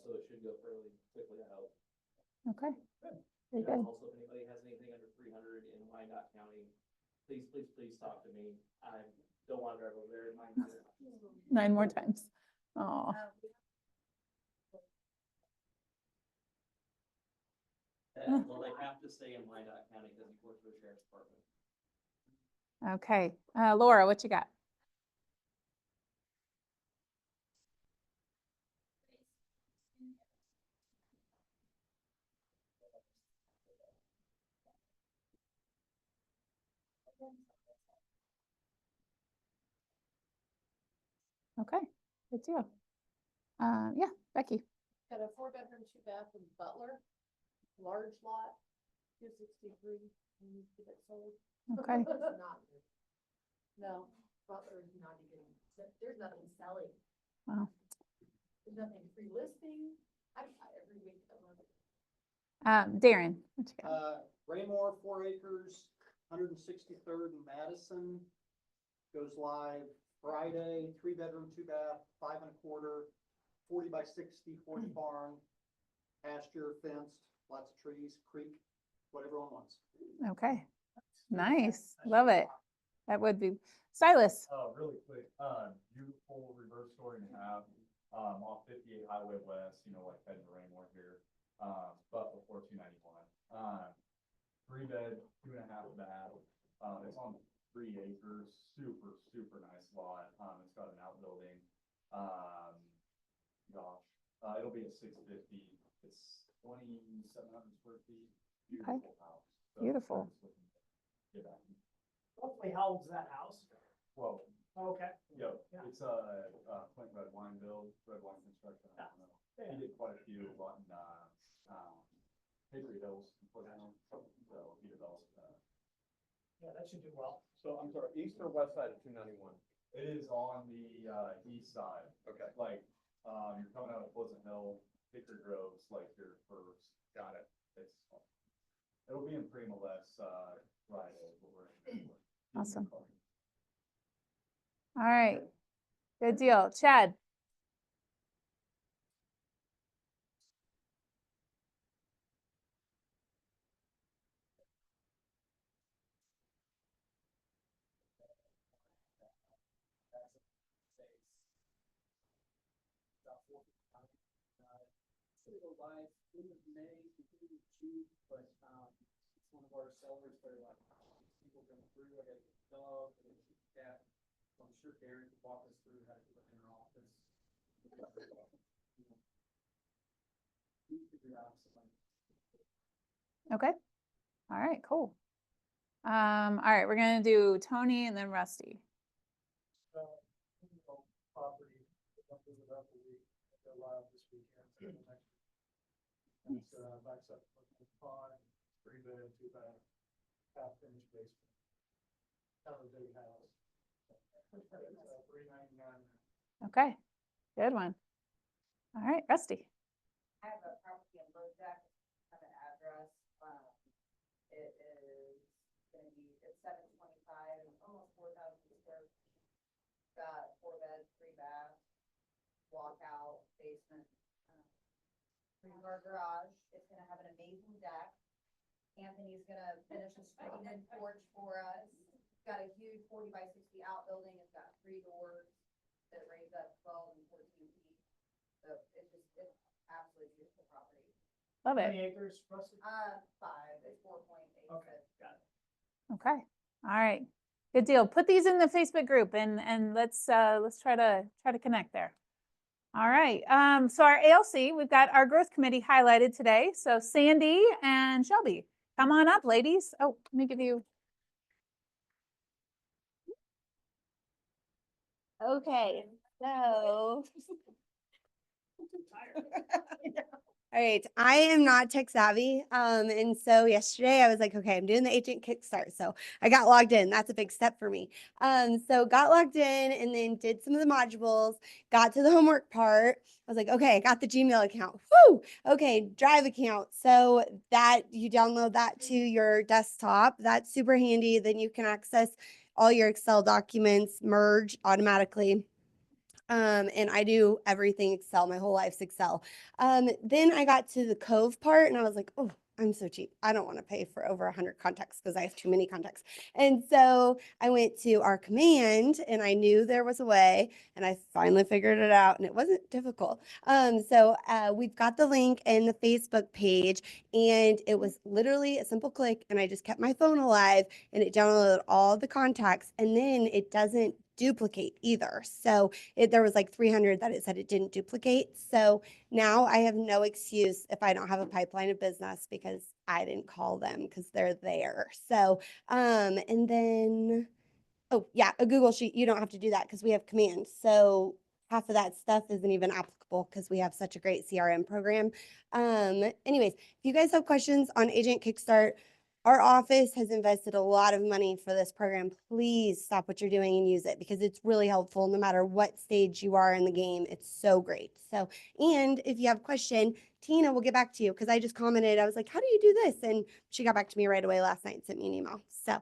So it should go fairly quickly, I hope. Okay. Very And good. also, if anybody has anything under 300 in Wyandotte County, please talk to me. I don't want to drive over there in my. 9 more times. Oh, Well, they have to stay in Wyandotte County because he works for the sheriff's department. okay. Laura, what you got? Okay, good deal. Yeah, Becky. Got a 4 bedroom, 2 bath in Butler, large lot, 263, needs to get sold. Okay. It's not. No, Butler is not even, there's nothing selling. Wow. There's nothing free listing. I buy every week. I love it. Darren, what you got? Raymore, 4 acres, 163rd and Madison, goes live Friday, 3 bedroom, 2 bath, 5 1/4, 40 by 60, 40 barn, pasture, fenced, lots of trees, creek, what everyone wants. Okay. Nice. Love it. That would be Silas. Really quick, beautiful reverse story and a half, off 58 Highway West, like heading to Raymore here, but before 291. 3 bed, 2.5 bath, it's on 3 acres, super nice lot. It's got an outbuilding. It'll be a 650. It's 2,700 square feet. Beautiful house. So Beautiful. we're just looking to get back. Roughly, how old's that house? Well, Oh, okay. yep, Yeah. it's Flint Red Wine Red Wine Construction. I don't know. Yeah. He did quite a few on, Hickory Hills, unfortunately. So he developed, Yeah, that should do well. So I'm sorry, east or west side of 291? it is on the, east side. Okay. Like, you're coming out of Pleasant Hill, Hickory Grove's like your first. Got it. It'll be in Prima Less, Friday, but we're. Awesome. All right, good deal. Chad? Go live end of May, beginning of June, but, it's one of our sellers, they're like, people come through, I gotta get the dog, I gotta get the cat. So I'm sure Gary can walk us through how to do it in our office. We figure out something. Okay. All right, cool. All right, we're gonna do Tony and then Rusty. Property, up to the week, go live this weekend, so next week. And it's, backs up from the pond, 3 bed, 2 bath, half finished basement. Kind of a big house. It's, $399. Okay, good one. All right, Rusty. I have a property in Bojack, have an address, it is gonna be, it's 725, almost 4,000 square feet. Got 4 beds, 3 baths, walkout, basement, 3-car garage. It's gonna have an amazing deck. Anthony's gonna finish a screened-in porch for us. It's got a huge 40 by 60 outbuilding. It's got 3 doors that raise up 12 and 14 feet. So it's absolutely beautiful property. Love How many it. acres, Rusty? 5, it's 4.8. Okay, got it. Okay, all right, good deal. Put these in the Facebook group and let's try to connect there. All right, so our ALC, we've got our growth committee highlighted today. So Sandy and Shelby, come on up, ladies. Oh, let me give you. Okay, so. All right, I am not tech savvy. And so yesterday I was like, okay, I'm doing the agent kickstart. So I got logged in. That's a big step for me. So got logged in and then did some of the modules, got to the homework part. I was like, okay, I got the Gmail account. Whoo! Okay, Drive account. So that you download that to your desktop. That's super handy. Then you can access all your Excel documents, merge automatically. And I do everything Excel. My whole life's Excel. Then I got to the Cove part and I was like, oh, I'm so cheap. I don't want to pay for over 100 contacts because I have too many contacts. And so I went to our command and I knew there was a way and I finally figured it out and it wasn't difficult. So we've got the link in the Facebook page and it was literally a simple click and I just kept my phone alive and it downloaded all the contacts and then it doesn't duplicate either. So there was like 300 that it said it didn't duplicate. So now I have no excuse if I don't have a pipeline of business because I didn't call them because they're there. So, and then, oh yeah, a Google Sheet, you don't have to do that because we have commands. So half of that stuff isn't even applicable because we have such a great CRM program. Anyways, if you guys have questions on Agent Kickstart, our office has invested a lot of money for this program. Please stop what you're doing and use it because it's really helpful no matter what stage you are in the game. It's so great. So, and if you have a question, Tina will get back to you because I just commented. I was like, how do you do this? And she got back to me right away last night and sent me an email. So,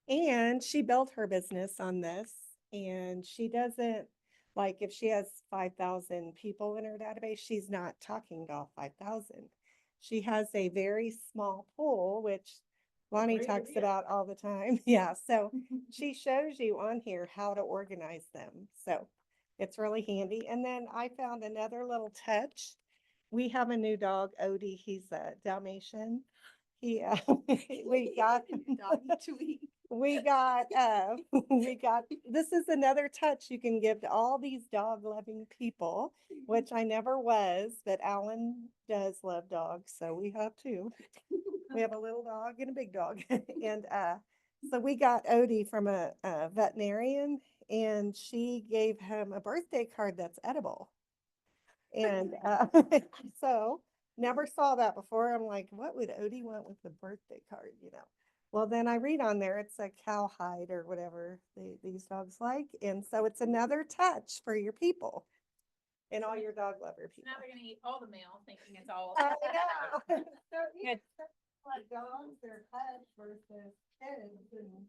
yeah. And she built her business on this and she doesn't, like if she has 5,000 people in her database, she's not talking to all 5,000. She has a very small pool, which Lonnie Great talks idea. about all the time. Yeah, so she shows you on here how to organize them. So it's really handy. And then I found another little touch. We have a new dog, Odie. He's a Dalmatian. He, we got Doggy tweet. we got, this is another touch you can give to all these dog loving people, which I never was, but Alan does love dogs, so we have two. We have a little dog and a big dog. And so we got Odie from a veterinarian, and she gave him a birthday card that's edible. And so never saw that before. I'm like, what would Odie want with the birthday card, you know? Well, then I read on there, it's a cowhide or whatever these dogs like. And so it's another touch for your people and all your dog lover people. Now they're gonna eat all the mail thinking it's all. I know. So Good. like dogs, they're pets versus kids, and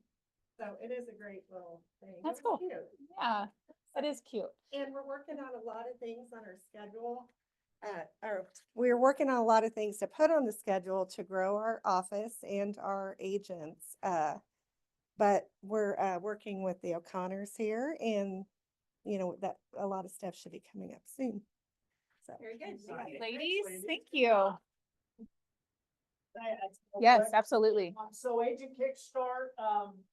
so it is a great little thing. That's It's cool. cute. Yeah, that is cute. And we're working on a lot of things on our schedule. We're working on a lot of things to put on the schedule to grow our office and our agents. But we're working with the O'Connors here, and you know that a lot of stuff should be coming up soon. So Very good. Exciting. Ladies, Thanks, thank you. Real Yes, quick. absolutely. So Agent Kickstart,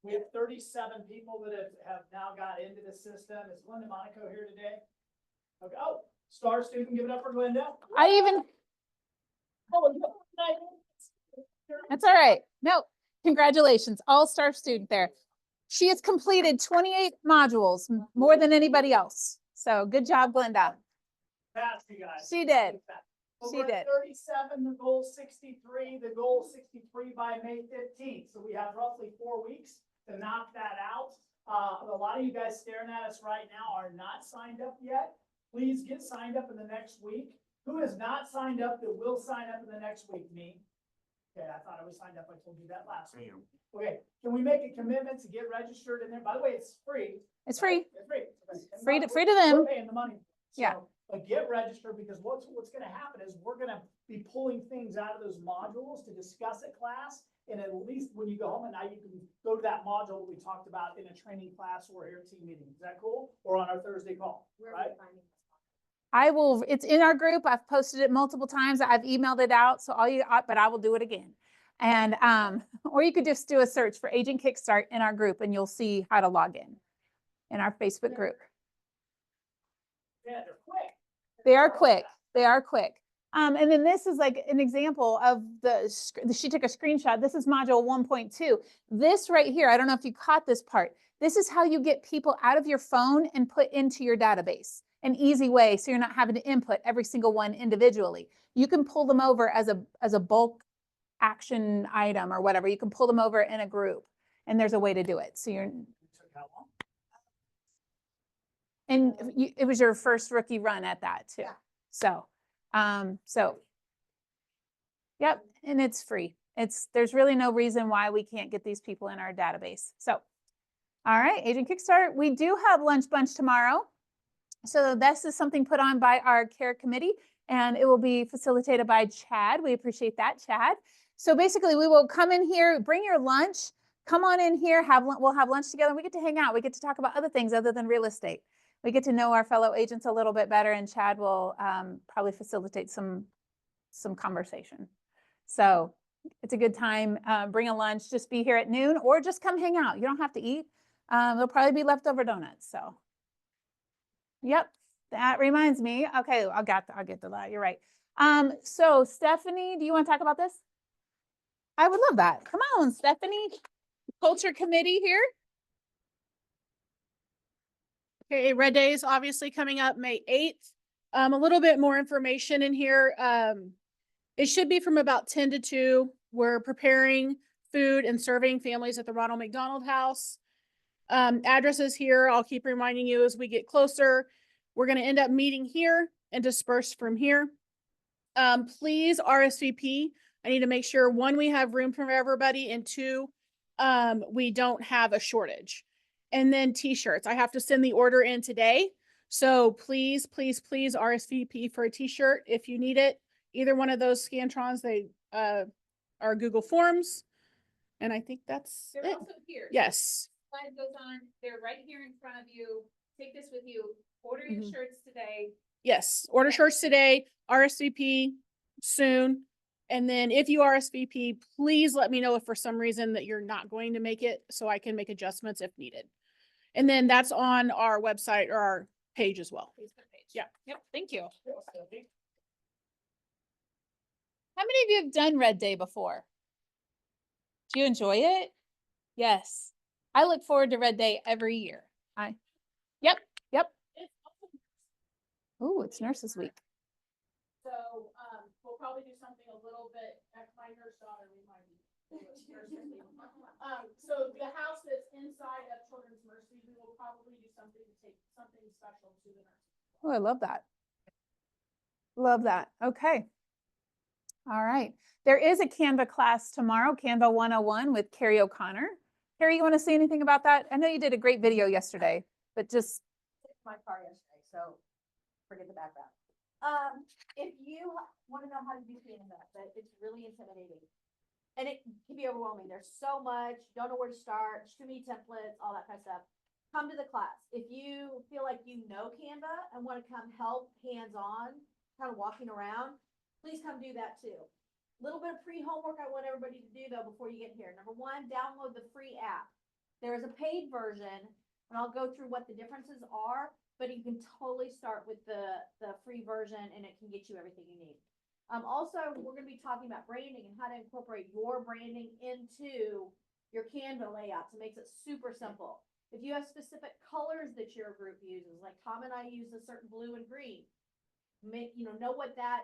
we have 37 people that have now got into the system. Is Glenda Monaco here today? Okay, oh, star student, give it up for Glenda. I even, Oh, no, that's all right. No, congratulations, all-star student there. She has completed 28 modules, more than anybody else. So good job, Glenda. Pass, you guys. She did. Well, She we're at did. 37, the goal 63, the goal 63 by May 15th. So we have roughly 4 weeks to knock that out. A lot of you guys staring at us right now are not signed up yet. Please get signed up in the next week. Who is not signed up that will sign up in the next week? Me? Okay, I thought I was signed up. I told you that last week. Okay, can we make a commitment to get registered in there? By the way, it's free. It's free. It's free. Free to them. We're paying the money. Yeah. So, but get registered, because what's gonna happen is we're gonna be pulling things out of those modules to discuss at class. And at least when you go home at night, you can go to that module that we talked about in a training class or here at team meeting. Is that cool? Or on our Thursday call, right? I will, it's in our group. I've posted it multiple times. I've emailed it out. So but I will do it again. And, or you could just do a search for Agent Kickstart in our group and you'll see how to log in our Facebook group. Yeah, they're quick. They are quick. They are quick. And then this is like an example of she took a screenshot. This is module 1.2. This right here, I don't know if you caught this part. This is how you get people out of your phone and put into your database. An easy way, so you're not having to input every single one individually. You can pull them over as a bulk action item or whatever. You can pull them over in a group, and there's a way to do it. So you're. Took how long? And it was your first rookie run at that too. So, yep, and it's free. There's really no reason why we can't get these people in our database. So, all right, Agent Kickstart, we do have lunch bunch tomorrow. So this is something put on by our care committee, and it will be facilitated by Chad. We appreciate that, Chad. So basically we will come in here, bring your lunch, come on in here, we'll have lunch together. We get to hang out. We get to talk about other things other than real estate. We get to know our fellow agents a little bit better, and Chad will probably facilitate some conversation. So it's a good time. Bring a lunch, just be here at noon, or just come hang out. You don't have to eat. There'll probably be leftover donuts. So, yep, that reminds me. Okay, I'll get to that. You're right. So Stephanie, do you want to talk about this? I would love that. Come on, Stephanie. Culture committee here. Okay, Red Day is obviously coming up May 8th. A little bit more information in here. It should be from about 10 to 2. We're preparing food and serving families at the Ronald McDonald House. Addresses here, I'll keep reminding you as we get closer. We're going to end up meeting here and disperse from here. Please RSVP. I need to make sure, 1, we have room for everybody, and 2, we don't have a shortage. And then t-shirts. I have to send the order in today. So please, please, please RSVP for a t-shirt if you need it. Either one of those Scantrons, they are Google Forms. And I think that's They're it. also here. Yes. Slide goes on. They're right here in front of you. Take this with you. Order your shirts today. Yes. Order shirts today. RSVP soon. And then if you RSVP, please let me know if for some reason that you're not going to make it so I can make adjustments if needed. And then that's on our website or our page as well. Yeah. Yep. Thank you. How many of you have done Red Day before? Do you enjoy it? Yes. I look forward to Red Day every year. Yep. Ooh, it's Nurses Week. So, we'll probably do something a little bit, my nurse daughter reminded me. So the house that's inside of Children's Mercy, we will probably do something to take something special to the nurses. Oh, I love that. Love that. Okay. All right. There is a Canva class tomorrow, Canva 101 with Carrie O'Connor. Carrie, you want to say anything about that? I know you did a great video yesterday, but just. My car yesterday, so forget the background. If you want to know how to do Canva, but it's really intimidating. And it can be overwhelming. There's so much, you don't know where to start, there's too many templates, all that kind of stuff. Come to the class. If you feel like you know Canva and want to come help hands-on, kind of walking around, please come do that too. Little bit of pre-homework I want everybody to do though before you get here. Number one, download the free app. There is a paid version, and I'll go through what the differences are, but you can totally start with the free version and it can get you everything you need. Also, we're going to be talking about branding and how to incorporate your branding into your Canva layouts. It makes it super simple. If you have specific colors that your group uses, like Tom and I use a certain blue and green, know what that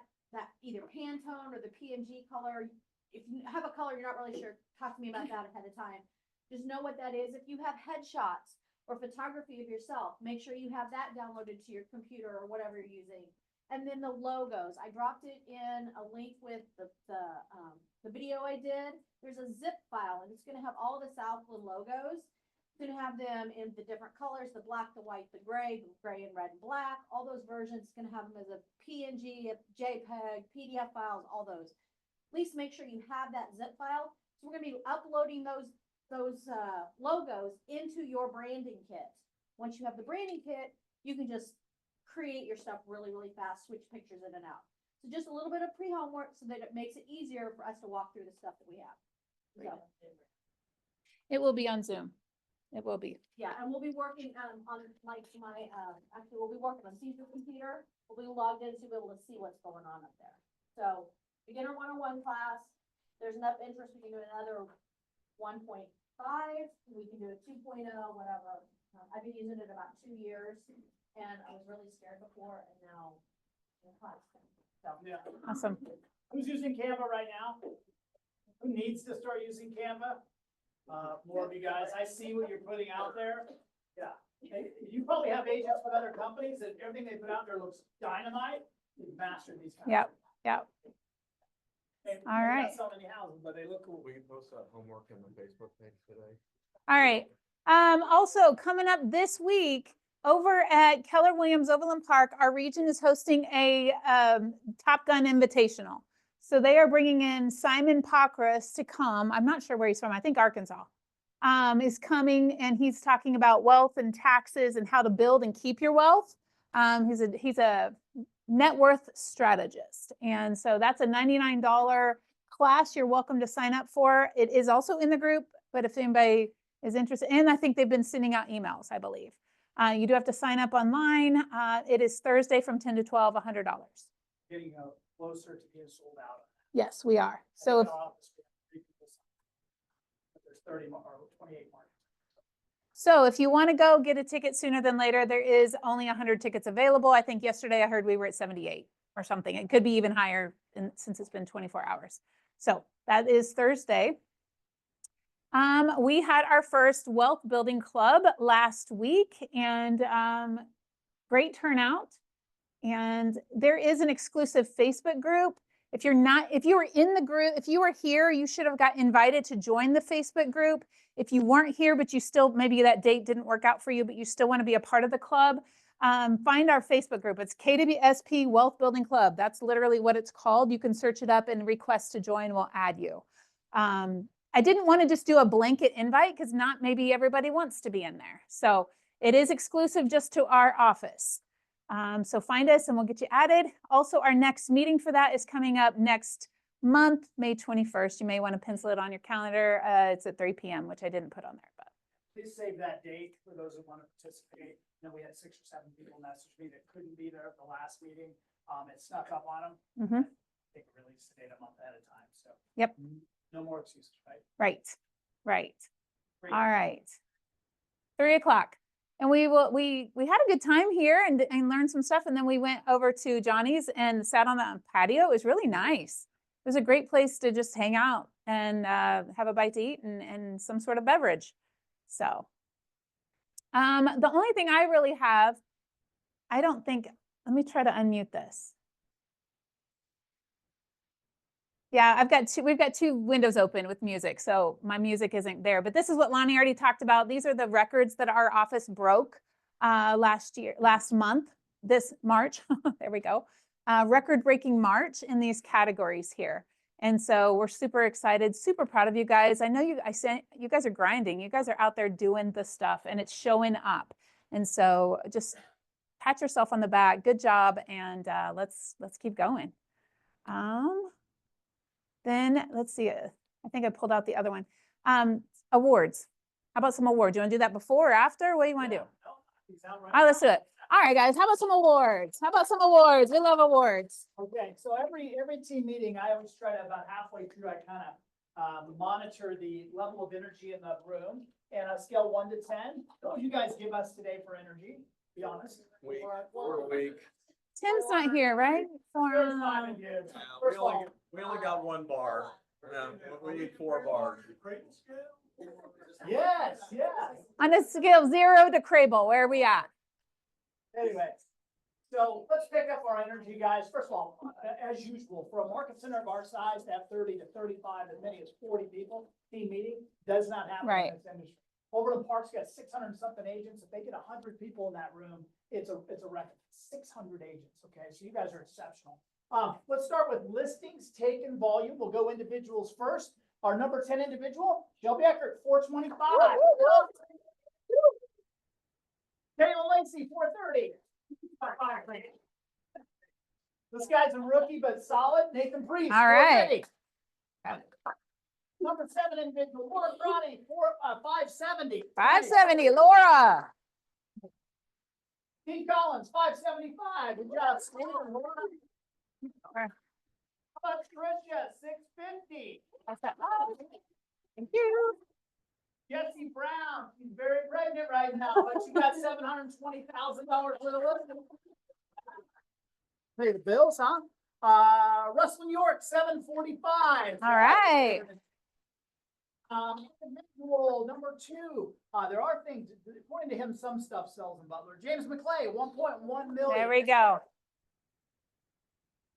either Pantone or the PNG color. If you have a color you're not really sure, talk to me about that ahead of time. Just know what that is. If you have headshots or photography of yourself, make sure you have that downloaded to your computer or whatever you're using. And then the logos, I dropped it in a link with the video I did. There's a zip file and it's going to have all the Southland logos. It's going to have them in the different colors, the black, the white, the gray and red and black, all those versions. It's going to have them as a PNG, a JPEG, PDF files, all those. Please make sure you have that zip file. So we're going to be uploading those logos into your branding kit. Once you have the branding kit, you can just create your stuff really, really fast, switch pictures in and out. So just a little bit of pre-homework so that it makes it easier for us to walk through the stuff that we have. So, It will be on Zoom. It will be. yeah, and we'll be working on actually we'll be working on Caesar's computer. We'll be logged in to be able to see what's going on up there. So beginner 101 class, there's enough interest, we can do another 1.5, we can do a 2.0, whatever. I've been using it about 2 years. And I was really scared before, and now I'm constant. So. Yeah. Awesome. Who's using Canva right now? Who needs to start using Canva? More of you guys. I see what you're putting out there. Yeah. And you probably have agents with other companies and everything they put out there looks dynamite. You've mastered these kind Yep. of things. Yep. And All maybe right. not so many houses, but they look cool. We can post that homework in the Facebook page today. All right. Also coming up this week over at Keller Williams Overland Park, our region is hosting a Top Gun Invitational. So they are bringing in Simon Pokras to come. I'm not sure where he's from. I think Arkansas is coming, and he's talking about wealth and taxes and how to build and keep your wealth. He's a net worth strategist, and so that's a $99 class. You're welcome to sign up for. It is also in the group, but if anybody is interested, and I think they've been sending out emails, I believe. You do have to sign up online. It is Thursday from 10 to 12, $100. Getting closer to being sold out. Yes, we are. So if, there's 30 more or 28 more. so if you want to go get a ticket sooner than later, there is only 100 tickets available. I think yesterday I heard we were at 78 or something. It could be even higher since it's been 24 hours. So that is Thursday. We had our first wealth building club last week, and great turnout. And there is an exclusive Facebook group. If you were in the group, if you were here, you should have got invited to join the Facebook group. If you weren't here, but you still, maybe that date didn't work out for you, but you still want to be a part of the club, find our Facebook group. It's KWSP Wealth Building Club. That's literally what it's called. You can search it up and request to join. We'll add you. I didn't want to just do a blanket invite because not maybe everybody wants to be in there. So it is exclusive just to our office. So find us and we'll get you added. Also, our next meeting for that is coming up next month, May 21st. You may want to pencil it on your calendar. It's at 3 p.m., which I didn't put on there, but. Please save that date for those who want to participate. You know, we had 6 or 7 people message me that couldn't be there at the last meeting. It snuck up on them. Mhm. They could release the date a month ahead of time, so. Yep. No more excuses, right? Right, right. Great. All right. 3 o'clock. And we had a good time here and learned some stuff. And then we went over to Johnny's and sat on the patio. It was really nice. It was a great place to just hang out and have a bite to eat and some sort of beverage. So the only thing I really have, I don't think, let me try to unmute this. Yeah, we've got 2 windows open with music, so my music isn't there. But this is what Lonnie already talked about. These are the records that our office broke last month, this March. There we go. Record-breaking March in these categories here. And so we're super excited, super proud of you guys. I know you guys are grinding. You guys are out there doing the stuff and it's showing up. And so just pat yourself on the back. Good job. And let's keep going. Then let's see. I think I pulled out the other one. Awards. How about some awards? You want to do that before or after? What do you want to do? All right, let's do it. All right, guys. How about some awards? How about some awards? We love awards. Okay, so every team meeting, I always try to about halfway through, I kind of monitor the level of energy in the room. And on a scale 1 to 10, what would you guys give us today for energy? Be honest. Week, we're a week. Tim's not here, right? There's 5 of you. First of all, We only got 1 bar. We need 4 bars. yes. On a scale of 0 to Crable, where are we at? Anyway, so let's pick up our energy, guys. First of all, as usual, for a market center of our size to have 30 to 35, as many as 40 people, team meeting does not happen Right. in this industry. Overland Park's got 600 and something agents. If they get 100 people in that room, it's a record. 600 agents. Okay, so you guys are exceptional. Let's start with listings taken volume. We'll go individuals first. Our number 10 individual, Shelby Eckert, 425. Taylor Lacey, 430. This guy's a rookie, but solid. Nathan Priest, All right. 430. Number 7 individual, Laura Brani, 570. 570, Laura. Pete Collins, 575. Good job, Steve and Laura. How about Tricia, 650? Thank you. Jesse Brown, she's very pregnant right now, but she got $720,000 worth of listing. Pay the bills, huh? Russell York, 745. All right. Individual number 2. There are things, according to him, some stuff sells in Butler. James McClay, 1.1 million. There we go.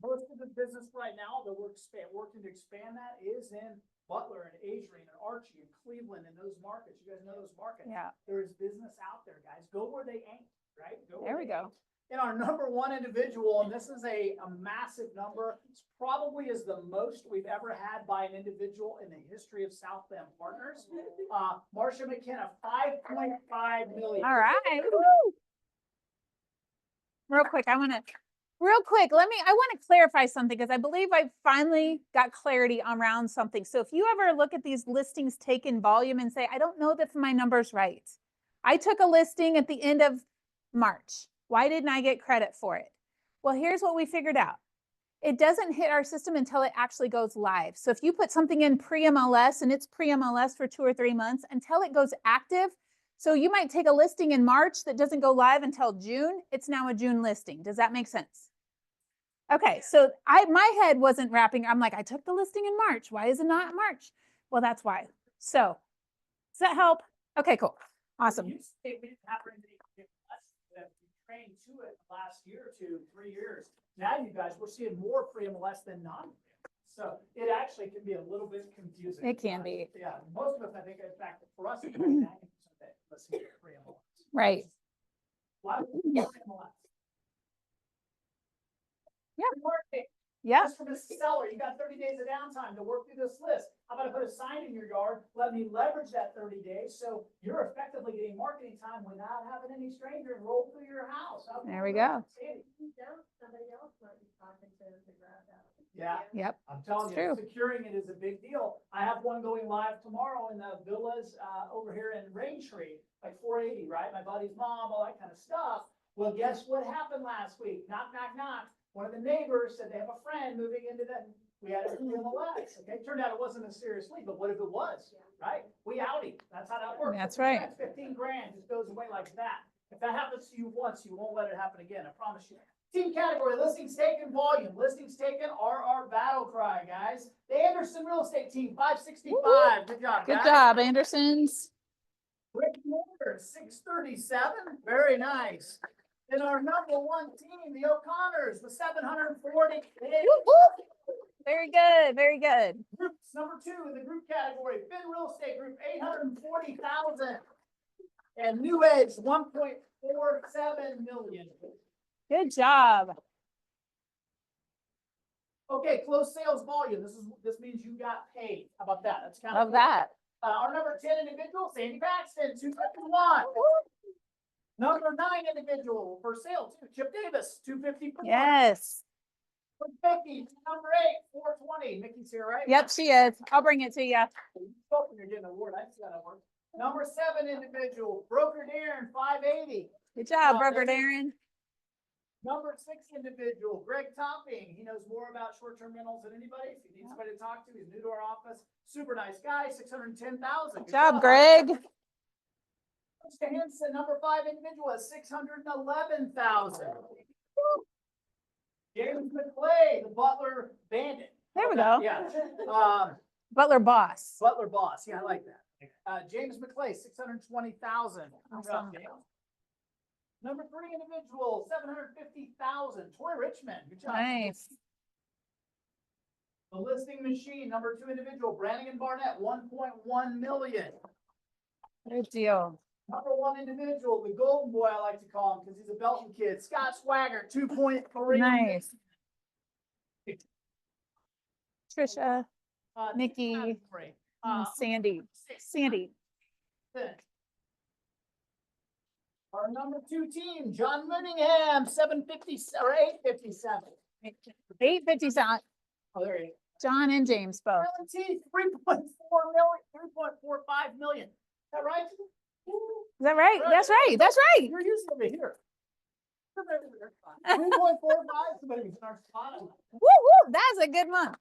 Most of the business right now that we're working to expand that is in Butler and Adrian and Archie and Cleveland and those markets. You guys know those markets. Yeah. There is business out there, guys. Go where they ain't, right? Go where There we they go. ain't. And our number 1 individual, and this is a massive number, it's probably is the most we've ever had by an individual in the history of South Bend Partners. Marcia McKenna, 5.5 million. All right. Woo. Real quick, I want to clarify something because I believe I finally got clarity around something. So if you ever look at these listings taken volume and say, I don't know that my number's right. I took a listing at the end of March. Why didn't I get credit for it? Well, here's what we figured out. It doesn't hit our system until it actually goes live. So if you put something in pre-MLS and it's pre-MLS for 2 or 3 months until it goes active. So you might take a listing in March that doesn't go live until June. It's now a June listing. Does that make sense? Okay, so my head wasn't wrapping. I'm like, I took the listing in March. Why is it not March? Well, that's why. So does that help? Okay, cool. Awesome. We didn't have anything that we trained to it last year or 2, 3 years. Now you guys, we're seeing more pre-MLS than non. So it actually can be a little bit confusing. It can be. Yeah, most of us, I think, in fact, for us, it's 90% that listen to pre-MLS. Right. Why would we do pre-MLS? Yeah. Marketing. Yeah. Just for the seller, you got 30 days of downtime to work through this list. I'm gonna put a sign in your yard. Let me leverage that 30 days. So you're effectively getting marketing time without having any stranger roll through your house. There we go. Sandy. Somebody else might be talking to grab that. Yeah. Yep. I'm telling It's you, true. securing it is a big deal. I have one going live tomorrow in the villas, over here in Raintree, like 480, right? My buddy's mom, all that kind of stuff. Well, guess what happened last week? Knock, knock, knock. One of the neighbors said they have a friend moving into the, we had a MLS, okay? Turned out it wasn't a serious leak, but what if it was, right? We outie. That's how that works. That's If you right. spend 15 grand, just goes away like that. If that happens to you once, you won't let it happen again, I promise you. Team category, listings taken, volume, listings taken are our battle cry, guys. The Anderson Real Estate Team, 565, good job, Good guys. job, Andersons. Brick Mortar, 637, very nice. Then our number one team, the O'Connors, with 740. Very good, very good. Groups, number two in the group category, Finn Real Estate Group, 840,000. And New Edge, 1.47 million. Good job. Okay, closed sales volume. This means you got paid. How about that? That's kind of Love that. Our number 10 individual, Sandy Paxton, 251. Number 9 individual for sale too, Chip Davis, 254. Yes. For Mickey, number 8, 420. Mickey's here, right? Yep, she is. I'll bring it to you. You're getting an award. I see that award. Number 7 individual, Broker Darren, 580. Good job, Uh, Broker Darren. Number 6 individual, Greg Topping. He knows more about short-term rentals than anybody. If you need somebody to talk to, he's new to our office. Super nice guy, 610,000. Good job, Greg. Mr. Henson, number 5 individual is 611,000. James McClay, the Butler Bandit. There we go. Yeah. Butler Boss. Butler Boss. Yeah, I like that. James McClay, 620,000. Awesome. Number 3 individual, 750,000. Troy Richmond. Good job. Nice. The Listing Machine, number 2 individual, Brannigan Barnett, 1.1 million. Good deal. Number 1 individual, the golden boy, I like to call him because he's a Belton kid, Scott Swagger, 2.3. Nice. Trisha, Nikki, category. and Sandy. Sandy. Our number 2 team, John Moonningham, 750 or 857. 857. Oh, there you go. John and James both. L&T, 3.4 million, 3.45 million. Is that right? Is that right? That's right. That's right. You're used to it here. 3.45, somebody was in our spot. Woo woo. That's a good month.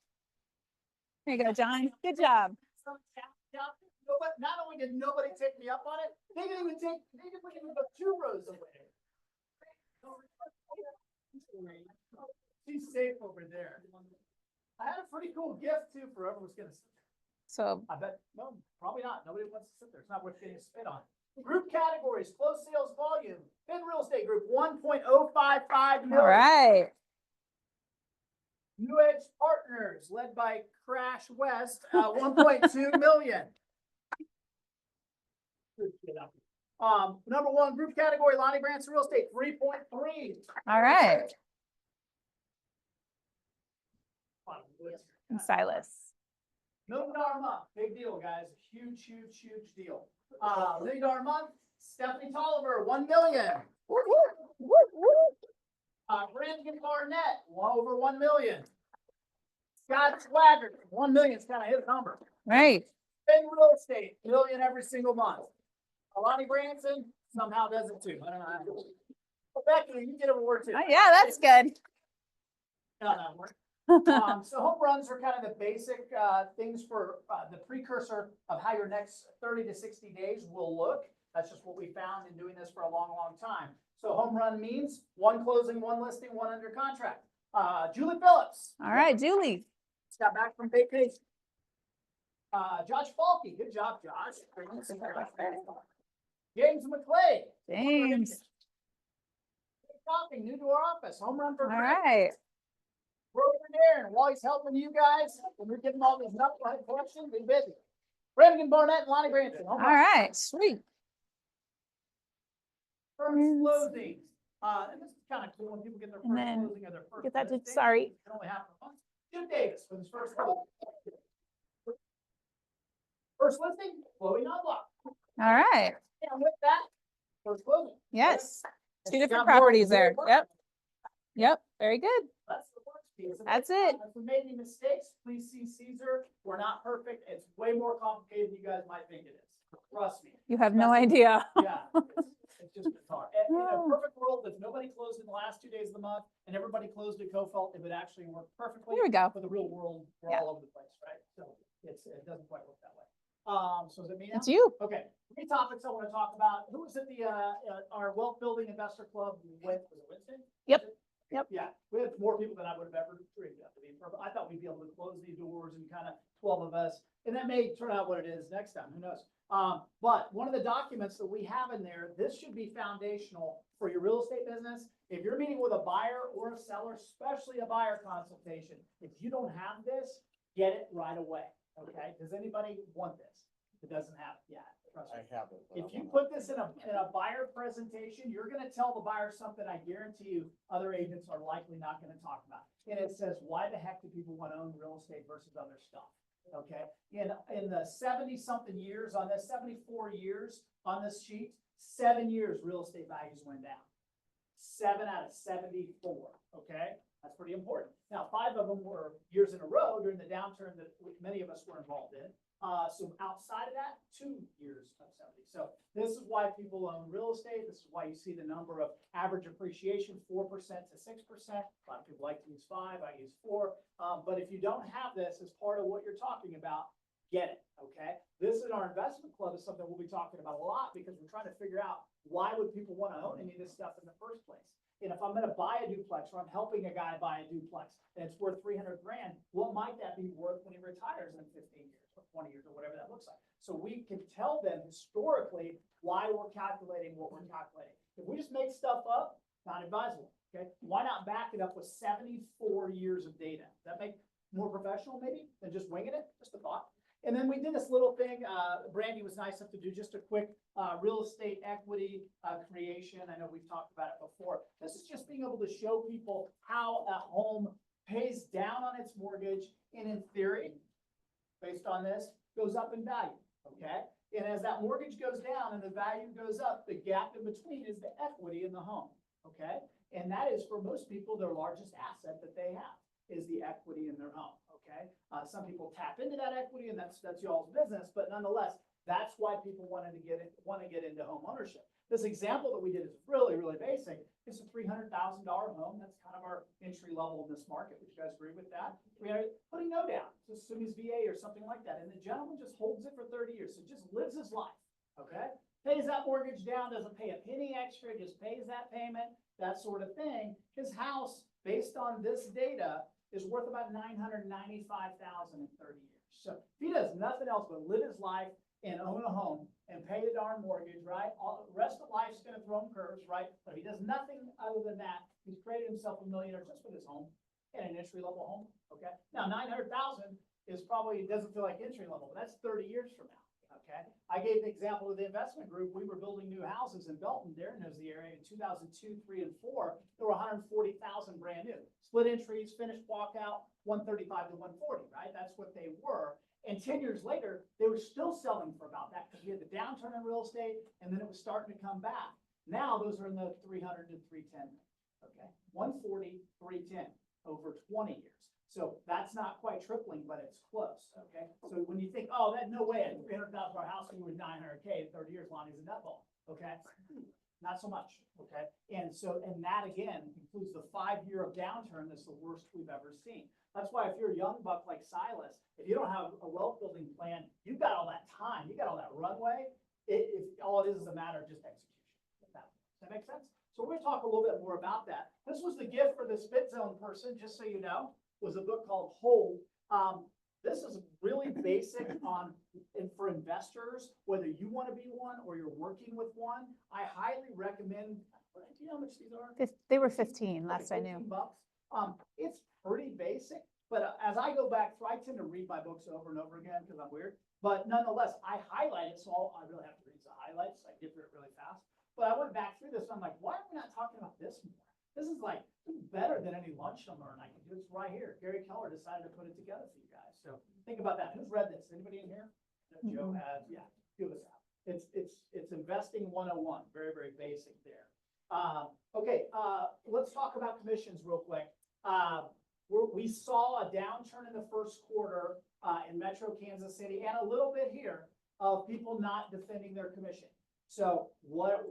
There you go, John. Good job. Nobody, not only did nobody take me up on it, they didn't even go 2 rows away. She's safe over there. I had a pretty cool gift too for whoever was gonna sit there. So I bet, no, probably not. Nobody wants to sit there. It's not worth getting spit on. Group categories, closed sales volume, Finn Real Estate Group, 1.055 million. all right. New Edge Partners, led by Crash West, 1.2 million. Number 1 group category, Lonnie Branson Real Estate, 3.3. All right. And Silas. $1 million month, big deal, guys. Huge, huge, huge deal. $1 million month, Stephanie Tolliver, 1 million. Brandon Barnett, over 1 million. Scott Swagger, 1 million is kind of his number. Right. Finn Real Estate, $1 million every single month. Lonnie Branson somehow does it too. I don't know how. But Becky, you get an award too. Oh, yeah, that's good. No. So home runs are kind of the basic things for the precursor of how your next 30 to 60 days will look. That's just what we found in doing this for a long, long time. So home run means 1 closing, 1 listing, 1 under contract. Julie Phillips. All right, Julie. Just got back from vacation. Josh Falke. Good job, Josh. James McClay. James. Shopping, new to our office. Home run for All Greg. right. Broker Darren, while he's helping you guys, when we're getting all these knucklehead questions, be busy. Brannigan Barnett and Lonnie Branson. All right, sweet. First closings. And this is kind of cool when people get their And first then closing of their first. get that to- listing. sorry. It can only happen once. Jim Davis for his first closing. First listing, Chloe Knobloch. All right. And with that, first closing. Yes. And 2 she's different got more properties than there. one. Yep. Yep. Very good. That's the first piece. if That's we- it. If we made any mistakes, please see Caesar. We're not perfect. It's way more complicated than you guys might think it is. Trust me. You have no That's- idea. Yeah, it's just bizarre. In a perfect world, if nobody closed in the last 2 days of the month and everybody closed at Cofelt, it would actually work perfectly. There we go. But the real world, we're Yeah. all over the place, right? So it doesn't quite work that way. So is it me now? It's you. Okay, 3 topics I want to talk about. Who was at the, our Wealth Building Investor Club? Was it Wednesday? Yep. Was it? Yep. Yeah, we had more people than I would have ever dreamed of. I thought we'd be able to close these doors and kind of 12 of us, and that may turn out what it is next time, who knows? But one of the documents that we have in there, this should be foundational for your real estate business. If you're meeting with a buyer or a seller, especially a buyer consultation, if you don't have this, get it right away, okay? Does anybody want this? It doesn't have it yet. Trust me. I have it. but I If you wanna- put this in a buyer presentation, you're gonna tell the buyer something I guarantee you other agents are likely not gonna talk about. And it says, why the heck do people wanna own real estate versus other stuff? Okay, in the 70-something years on this, 74 years on this sheet, 7 years real estate values went down. 7 out of 74, okay? That's pretty important. Now, 5 of them were years in a row during the downturn that many of us were involved in. So outside of that, 2 years of 70. So this is why people own real estate. This is why you see the number of average appreciation, 4% to 6%. A lot of people like to use 5, I use 4. But if you don't have this as part of what you're talking about, get it, okay? This in our investment club is something we'll be talking about a lot because we're trying to figure out why would people want to own any of this stuff in the first place? And if I'm gonna buy a duplex or I'm helping a guy buy a duplex and it's worth 300 grand, what might that be worth when he retires in 15 years or 20 years or whatever that looks like? So we can tell them historically why we're calculating what we're calculating. If we just make stuff up, not advisable, okay? Why not back it up with 74 years of data? Does that make more professional maybe than just winging it? Just a thought. And then we did this little thing, Brandy was nice enough to do just a quick real estate equity creation. I know we've talked about it before. This is just being able to show people how a home pays down on its mortgage and in theory, based on this, goes up in value, okay? And as that mortgage goes down and the value goes up, the gap in between is the equity in the home, okay? And that is for most people, their largest asset that they have is the equity in their home, okay? Some people tap into that equity and that's y'all's business, but nonetheless, that's why people want to get into home ownership. This example that we did is really, really basic. It's a $300,000 home. That's kind of our entry level in this market. Would you guys agree with that? Putting no down, just Sumi's VA or something like that. And the gentleman just holds it for 30 years. So just lives his life, okay? Pays that mortgage down, doesn't pay a penny extra, just pays that payment, that sort of thing. His house, based on this data, is worth about $995,000 in 30 years. So if he does nothing else but live his life and own a home and pay the darn mortgage, right? All the rest of life's gonna throw him curves, right? But if he does nothing other than that, he's created himself a millionaire just with his home and an entry level home, okay? Now, 900,000 is probably, doesn't feel like entry level, but that's 30 years from now, okay? I gave the example of the investment group. We were building new houses in Belton, Darren knows the area, in 2002, 3, and 4. There were 140,000 brand new. Split entries, finished walkout, 135 to 140, right? That's what they were. And 10 years later, they were still selling for about that because we had the downturn in real estate and then it was starting to come back. Now those are in the 300 to 310, okay? 140, 310 over 20 years. So that's not quite tripling, but it's close, okay? So when you think, oh, that no way, a $300,000 house can with 900K in 30 years, Lonnie's a nutball, okay? Not so much, okay? And that again includes the 5-year of downturn. That's the worst we've ever seen. That's why if you're a young buck like Silas, if you don't have a wealth building plan, you've got all that time, you got all that runway. All it is a matter of just execution. Does that make sense? So we're gonna talk a little bit more about that. This was the gift for the Spit Zone person, just so you know, was a book called Hold. This is really basic for investors, whether you want to be one or you're working with one. I highly recommend. Do you know how much these are? They were 15 last I knew. $15. It's pretty basic, but as I go back through, I tend to read my books over and over again because I'm weird. But nonetheless, I highlight it, so I really have to read the highlights. I get through it really fast. But I went back through this and I'm like, why are we not talking about this more? This is like better than any lunch I'm learning. I can do this right here. Gary Keller decided to put it together for you guys. So think about that. Who's read this? Anybody in here? Joe has, yeah, give us out. It's investing 101. Very, very basic there. Okay, let's talk about commissions real quick. we saw a downturn in the first quarter, in Metro Kansas City and a little bit here of people not defending their commission. So what,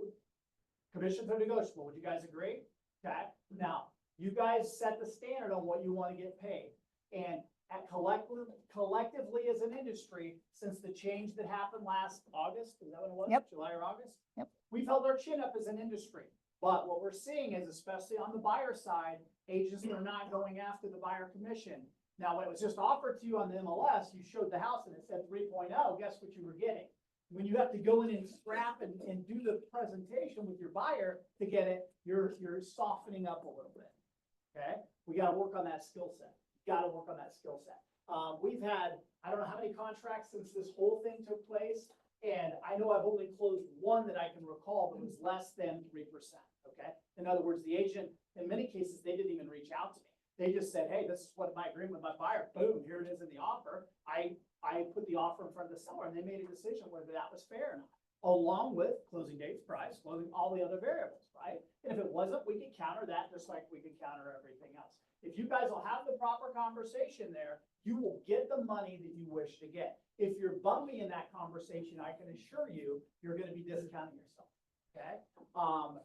commissions are negotiable. Would you guys agree? Okay, now, you guys set the standard on what you want to get paid. And at collectively as an industry, since the change that happened last August, is that what it was? Yep. July or August? Yep. We've held our chin up as an industry. But what we're seeing is, especially on the buyer side, agents are not going after the buyer commission. Now, when it was just offered to you on the MLS, you showed the house and it said 3.0, guess what you were getting? When you have to go in and scrap and do the presentation with your buyer to get it, you're softening up a little bit. Okay, we gotta work on that skill set. Gotta work on that skill set. We've had, I don't know how many contracts since this whole thing took place. And I know I've only closed one that I can recall, but it was less than 3%, okay? In other words, the agent, in many cases, they didn't even reach out to me. They just said, hey, this is what my agreement with my buyer, boom, here it is in the offer. I put the offer in front of the seller and they made a decision whether that was fair or not, along with closing dates, price, closing all the other variables, right? And if it wasn't, we could counter that just like we could counter everything else. If you guys will have the proper conversation there, you will get the money that you wish to get. If you're bumpy in that conversation, I can assure you, you're gonna be discounting yourself, okay?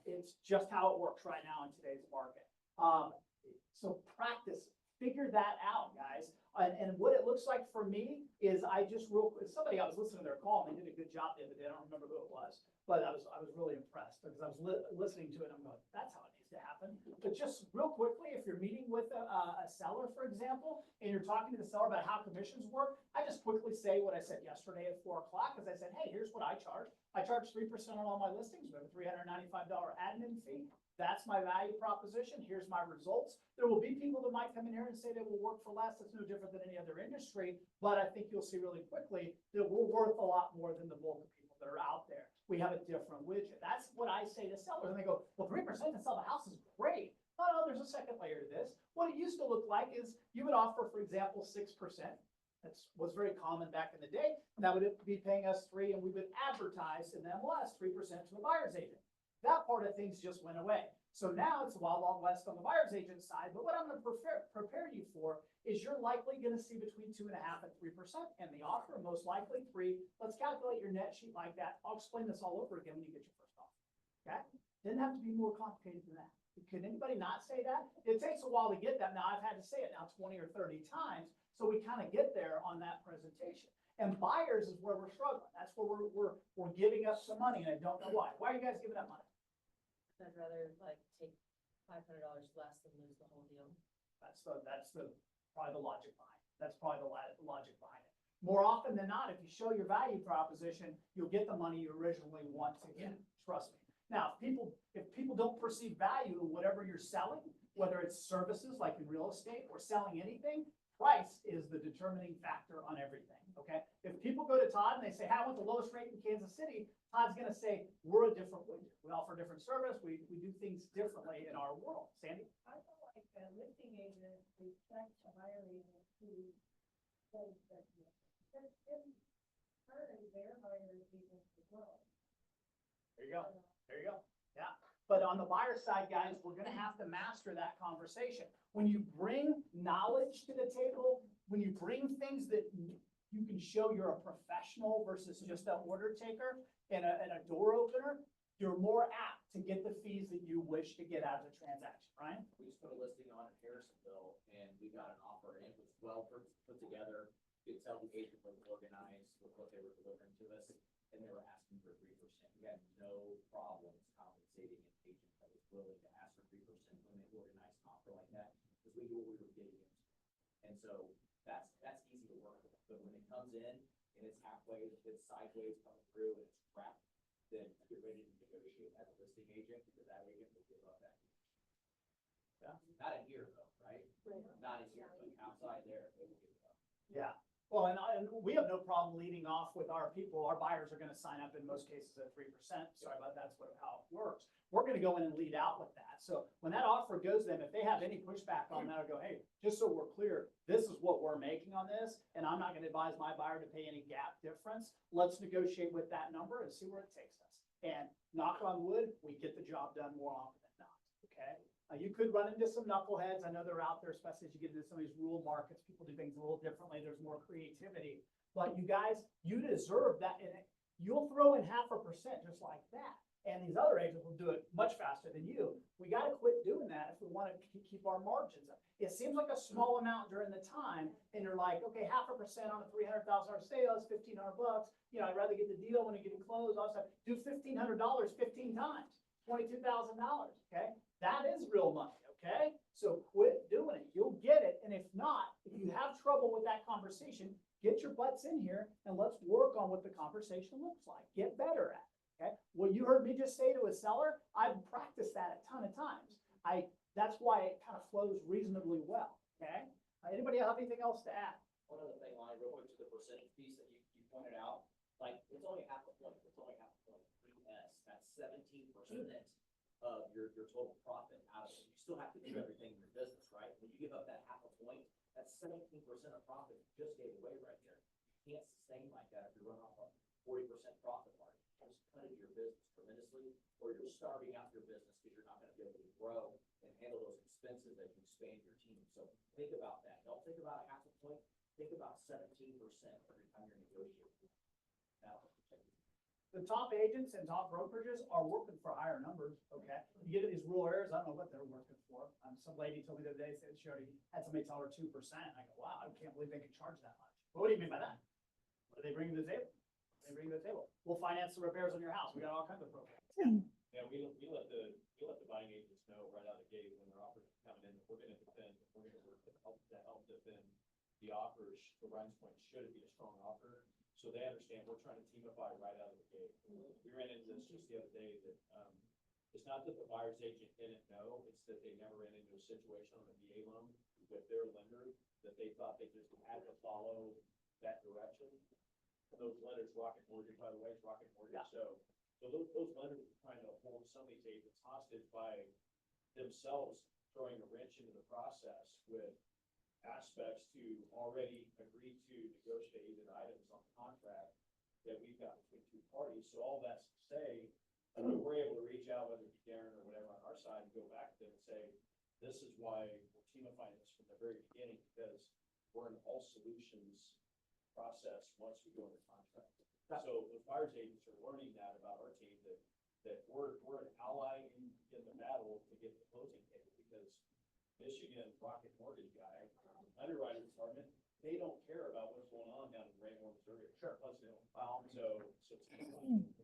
It's just how it works right now in today's market. So practice, figure that out, guys. And what it looks like for me is I was listening to their call and they did a good job the other day. I don't remember who it was, but I was really impressed because I was listening to it and I'm going, that's how it needs to happen. But just real quickly, if you're meeting with a seller, for example, and you're talking to the seller about how commissions work, I just quickly say what I said yesterday at 4 o'clock, because I said, hey, here's what I charge. I charge 3% on all my listings. We have a $395 admin fee. That's my value proposition. Here's my results. There will be people that might come in here and say they will work for less. That's no different than any other industry. But I think you'll see really quickly that we're worth a lot more than the bulk of people that are out there. We have a different widget. That's what I say to sellers. And they go, well, 3% to sell the house is great. Oh, there's a second layer to this. What it used to look like is you would offer, for example, 6%. That was very common back in the day. And that would be paying us 3%, and we would advertise in the MLS 3% to the buyer's agent. That part of things just went away. So now it's Wild Wild West on the buyer's agent side. But what I'm going to prepare you for is you're likely going to see between 2.5% and 3%, and the offer most likely 3%. Let's calculate your net sheet like that. I'll explain this all over again when you get your first offer. Okay? Didn't have to be more complicated than that. Can anybody not say that? It takes a while to get that. Now I've had to say it now 20 or 30 times, so we kind of get there on that presentation. And buyers is where we're struggling. That's where we're giving up some money, and I don't know why. Why are you guys giving up money? I'd rather like take $500 less than lose the whole deal. That's probably the logic behind it. That's probably the logic behind it. More often than not, if you show your value proposition, you'll get the money you originally want to get. Trust me. Now, if people don't perceive value in whatever you're selling, whether it's services like in real estate or selling anything, price is the determining factor on everything. Okay. If people go to Todd and they say, hey, I want the lowest rate in Kansas City, Todd's going to say, we're a different widget. We offer different service. We do things differently in our world. Sandy? I feel like a listing agent respects a buyer agent who says that their buyer agent as well. There you go. There you go. Yeah. But on the buyer side, guys, we're going to have to master that conversation. When you bring knowledge to the table, when you bring things that you can show you're a professional versus just an order taker and a door opener, you're more apt to get the fees that you wish to get out of the transaction, right? We just put a listing on in Harrisonville and we got an offer and it was well put together. You could tell the agent was organized with what they were delivering to us and they were asking for 3%. We had no problems compensating an agent that was willing to ask for 3% when they organized an offer like that because we knew what we were getting into. And so that's easy to work with. But when it comes in and it's halfway, it's sideways coming through and it's crap, then get ready to negotiate as a listing agent because that agent will give up that. Yeah. Not in here though, right? Not in here, but outside there, they will give it up. Yeah. Well, and we have no problem leading off with our people. Our buyers are going to sign up in most cases at 3%. Sorry about that's how it works. We're going to go in and lead out with that. So when that offer goes to them, if they have any pushback on that, I'll go, hey, just so we're clear, this is what we're making on this, and I'm not going to advise my buyer to pay any gap difference. Let's negotiate with that number and see where it takes us. And knock on wood, we get the job done more often than not. Okay. You could run into some knuckleheads. I know they're out there, especially as you get into some of these rural markets. People do things a little differently. There's more creativity. But you guys, you deserve that. And you'll throw in 0.5% just like that. And these other agents will do it much faster than you. We got to quit doing that if we want to keep our margins up. It seems like a small amount during the time, and you're like, okay, 0.5% on a $300,000 sale is $1,500. You know, I'd rather get the deal when you get it closed. Also, do $1,500 15 times, $22,000. Okay, that is real money. Okay, so quit doing it. You'll get it. And if not, if you have trouble with that conversation, get your butts in here and let's work on what the conversation looks like. Get better at it. Okay, what you heard me just say to a seller, I've practiced that a ton of times. That's why it kind of flows reasonably well. Okay, anybody have anything else to add? One other thing, Lonnie, real quick to the percentage piece that you pointed out, like, it's only half a point, it's only half a point, 3S, that's 17% of your total profit out of it. You still have to do everything in your business, right? When you give up that half a point, that's 17% of profit you just gave away right there. You can't sustain like that if you run off a 40% profit margin. Just cut into your business tremendously, or you're starving out your business because you're not gonna be able to grow and handle those expenses as you expand your team. So think about that. Don't think about a half a point. Think about 17% every time you're negotiating. Now, The top agents and top brokerages are working for higher numbers. Okay, you get to these rural areas, I don't know what they're working for. Some lady told me the other day, said she already had somebody tell her 2%. I go, wow, I can't believe they could charge that much. What do you mean by that? What do they bring to the table? They bring to the table. We'll finance the repairs on your house. We got all kinds of programs. yeah, we let the buying agents know right out of the gate when their offers are coming in, that we're gonna defend, we're gonna work to help defend the offers. To Ryan's point, should it be a strong offer? So they understand we're trying to teamify right out of the gate. We ran into this just the other day that, it's not that the buyer's agent didn't know, it's that they never ran into a situation on a VA loan with their lender that they thought they just had to follow that direction. And those lenders, Rocket Mortgage, by the way, it's Rocket Mortgage. So those lenders are trying to hold some of these agents hostage by themselves throwing a wrench into the process with aspects to already agree to negotiated items on the contract that we've got between two parties. So all that's to say, we're able to reach out, whether it's Darren or whatever on our side, and go back to them and say, this is why we're teamifying this from the very beginning, because we're an all solutions process once we go into contract. So the buyer's agents are learning that about our team, that we're an ally in the battle to get the closing table, because Michigan Rocket Mortgage guy, underwriter department, they don't care about what's going on down in Raymore, Missouri. Sure. So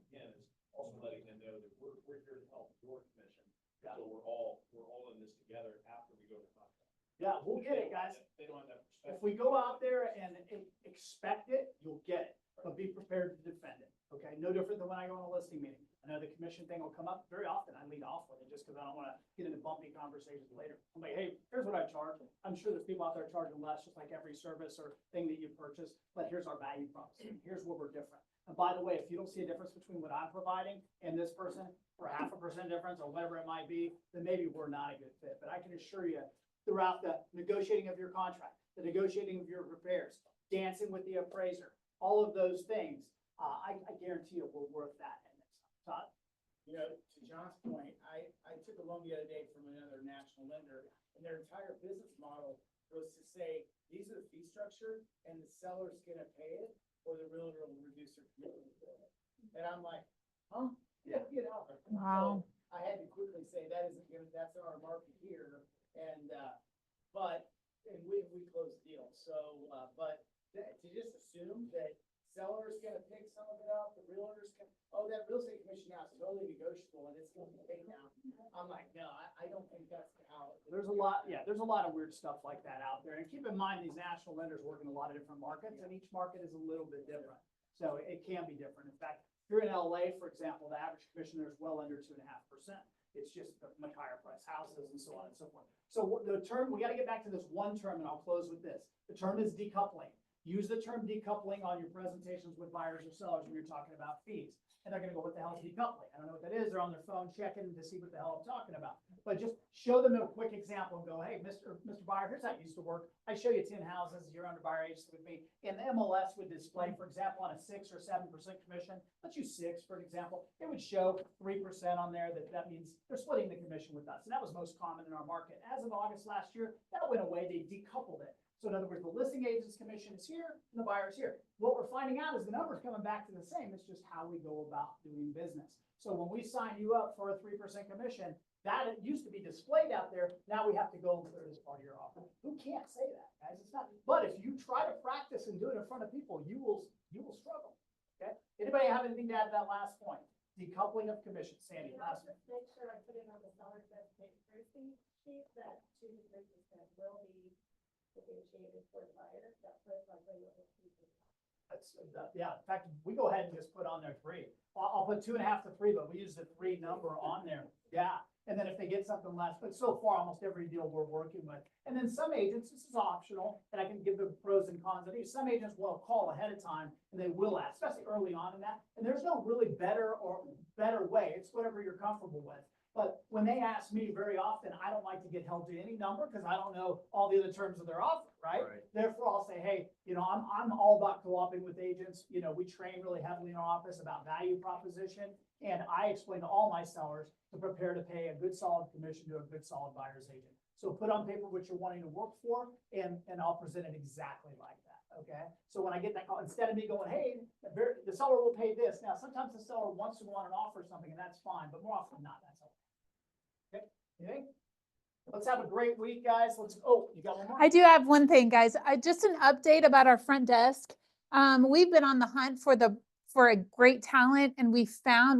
again, it's also letting them know that we're here to help your commission. So we're all in this together after we go to contract. Yeah, we'll get it, guys. They don't have that If perspective. we go out there and expect it, you'll get it, but be prepared to defend it. Okay, no different than when I go on a listing meeting. I know the commission thing will come up very often. I lead off with it just because I don't want to get into bumpy conversations later. I'm like, hey, here's what I charge. I'm sure there's people out there charging less, just like every service or thing that you purchase, but here's our value proposition. Here's where we're different. And by the way, if you don't see a difference between what I'm providing and this person for 0.5% difference or whatever it might be, then maybe we're not a good fit. But I can assure you, throughout the negotiating of your contract, the negotiating of your repairs, dancing with the appraiser, all of those things, I guarantee you we're worth that. Todd? You know, to John's point, I took a loan the other day from another national lender, and their entire business model was to say, these are the fee structure, and the seller's gonna pay it, or the realtor will reduce their commitment for it. And I'm like, huh? Yeah, you know. Wow. So I had to quickly say, that isn't gonna, that's our market here, and, and we closed the deal, so, but to just assume that seller's gonna pick some of it up, the realtor's gonna, oh, that real estate commission now is totally negotiable and it's gonna be paid now. I'm like, no, I don't think that's how. There's a lot, yeah, there's a lot of weird stuff like that out there. And keep in mind, these national lenders work in a lot of different markets, and each market is a little bit different. So it can be different. In fact, if you're in LA, for example, the average commission there is well under 2.5%. It's just much higher price houses and so on and so forth. So the term, we got to get back to this one term, and I'll close with this. The term is decoupling. Use the term decoupling on your presentations with buyers or sellers when you're talking about fees. and they're gonna go, what the hell is decoupling? I don't know what that is. They're on their phone checking to see what the hell I'm talking about. But just show them a quick example and go, hey, Mr. Buyer, here's how it used to work. I show you 10 houses, you're under buyer agency with me. And the MLS would display, for example, on a 6 or 7% commission, let's use 6 for example, it would show 3% on there. That means they're splitting the commission with us. And that was most common in our market. As of August last year, that went away. They decoupled it. So in other words, the listing agent's commission is here and the buyer's here. What we're finding out is the numbers coming back to the same. It's just how we go about doing business. So when we sign you up for a 3% commission, that it used to be displayed out there. Now we have to go and put it as part of your offer. Who can't say that, guys? It's not. But if you try to practice and do it in front of people, you will struggle. Okay. Anybody have anything to add to that last point? Decoupling of commission. Sandy, last one. Make sure I put it on the seller's best case pricing sheet that 2 to 3% will be negotiated for the buyer. That puts like regular people. Yeah, in fact, we go ahead and just put on there 3. I'll put 2.5 to 3, but we use the 3 number on there. Yeah. And then if they get something less, but so far, almost every deal we're working with. And then some agents, this is optional, and I can give the pros and cons of these. Some agents will call ahead of time and they will ask, especially early on in that. And there's no really better way. It's whatever you're comfortable with. But when they ask me very often, I don't like to get held to any number because I don't know all the other terms of their offer, right? Therefore, I'll say, hey, I'm all about co-oping with agents. We train really heavily in our office about value proposition. And I explain to all my sellers to prepare to pay a good solid commission to a good solid buyer's agent. So put on paper what you're wanting to work for and I'll present it exactly like that. Okay. So when I get that call, instead of me going, hey, the seller will pay this. Now, sometimes the seller wants to go on and offer something and that's fine, but more often than not, that's okay. Okay. Anything? Let's have a great week, guys. You got one more? I do have one thing, guys. Just an update about our front desk. We've been on the hunt for a great talent, and we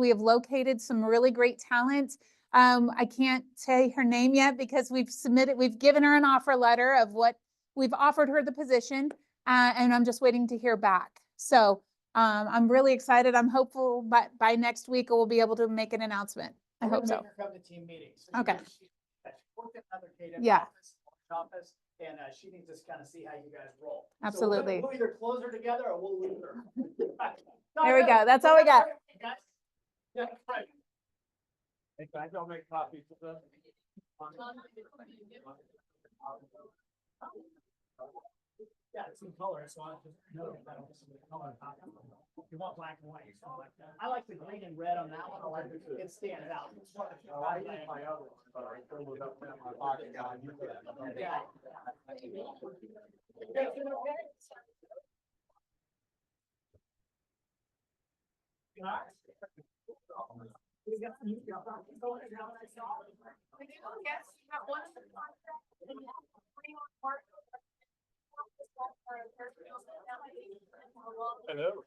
have located some really great talent. I can't say her name yet because we've given her an offer letter of what we've offered her the position, and I'm just waiting to hear back. So I'm really excited. I'm hopeful by next week we'll be able to make an announcement. I hope so. Make her come to team meetings. Okay. She worked in another KW Yeah. office, and she needs to kind of see how you guys roll. Absolutely. So we'll either close her together or we'll lose her. There we go. That's all we got. Guys. Yeah. Hey, guys, I'll make copies of them. Yeah, it's in color, so I just know that I'll just color. If you want black and white, you can like that. I like the green and red on that one. I like it stands out. I use my other one, but I filled it up in my pocket. Yeah. Everything okay? All right. We got some new stuff. Yes, you have one. Hello.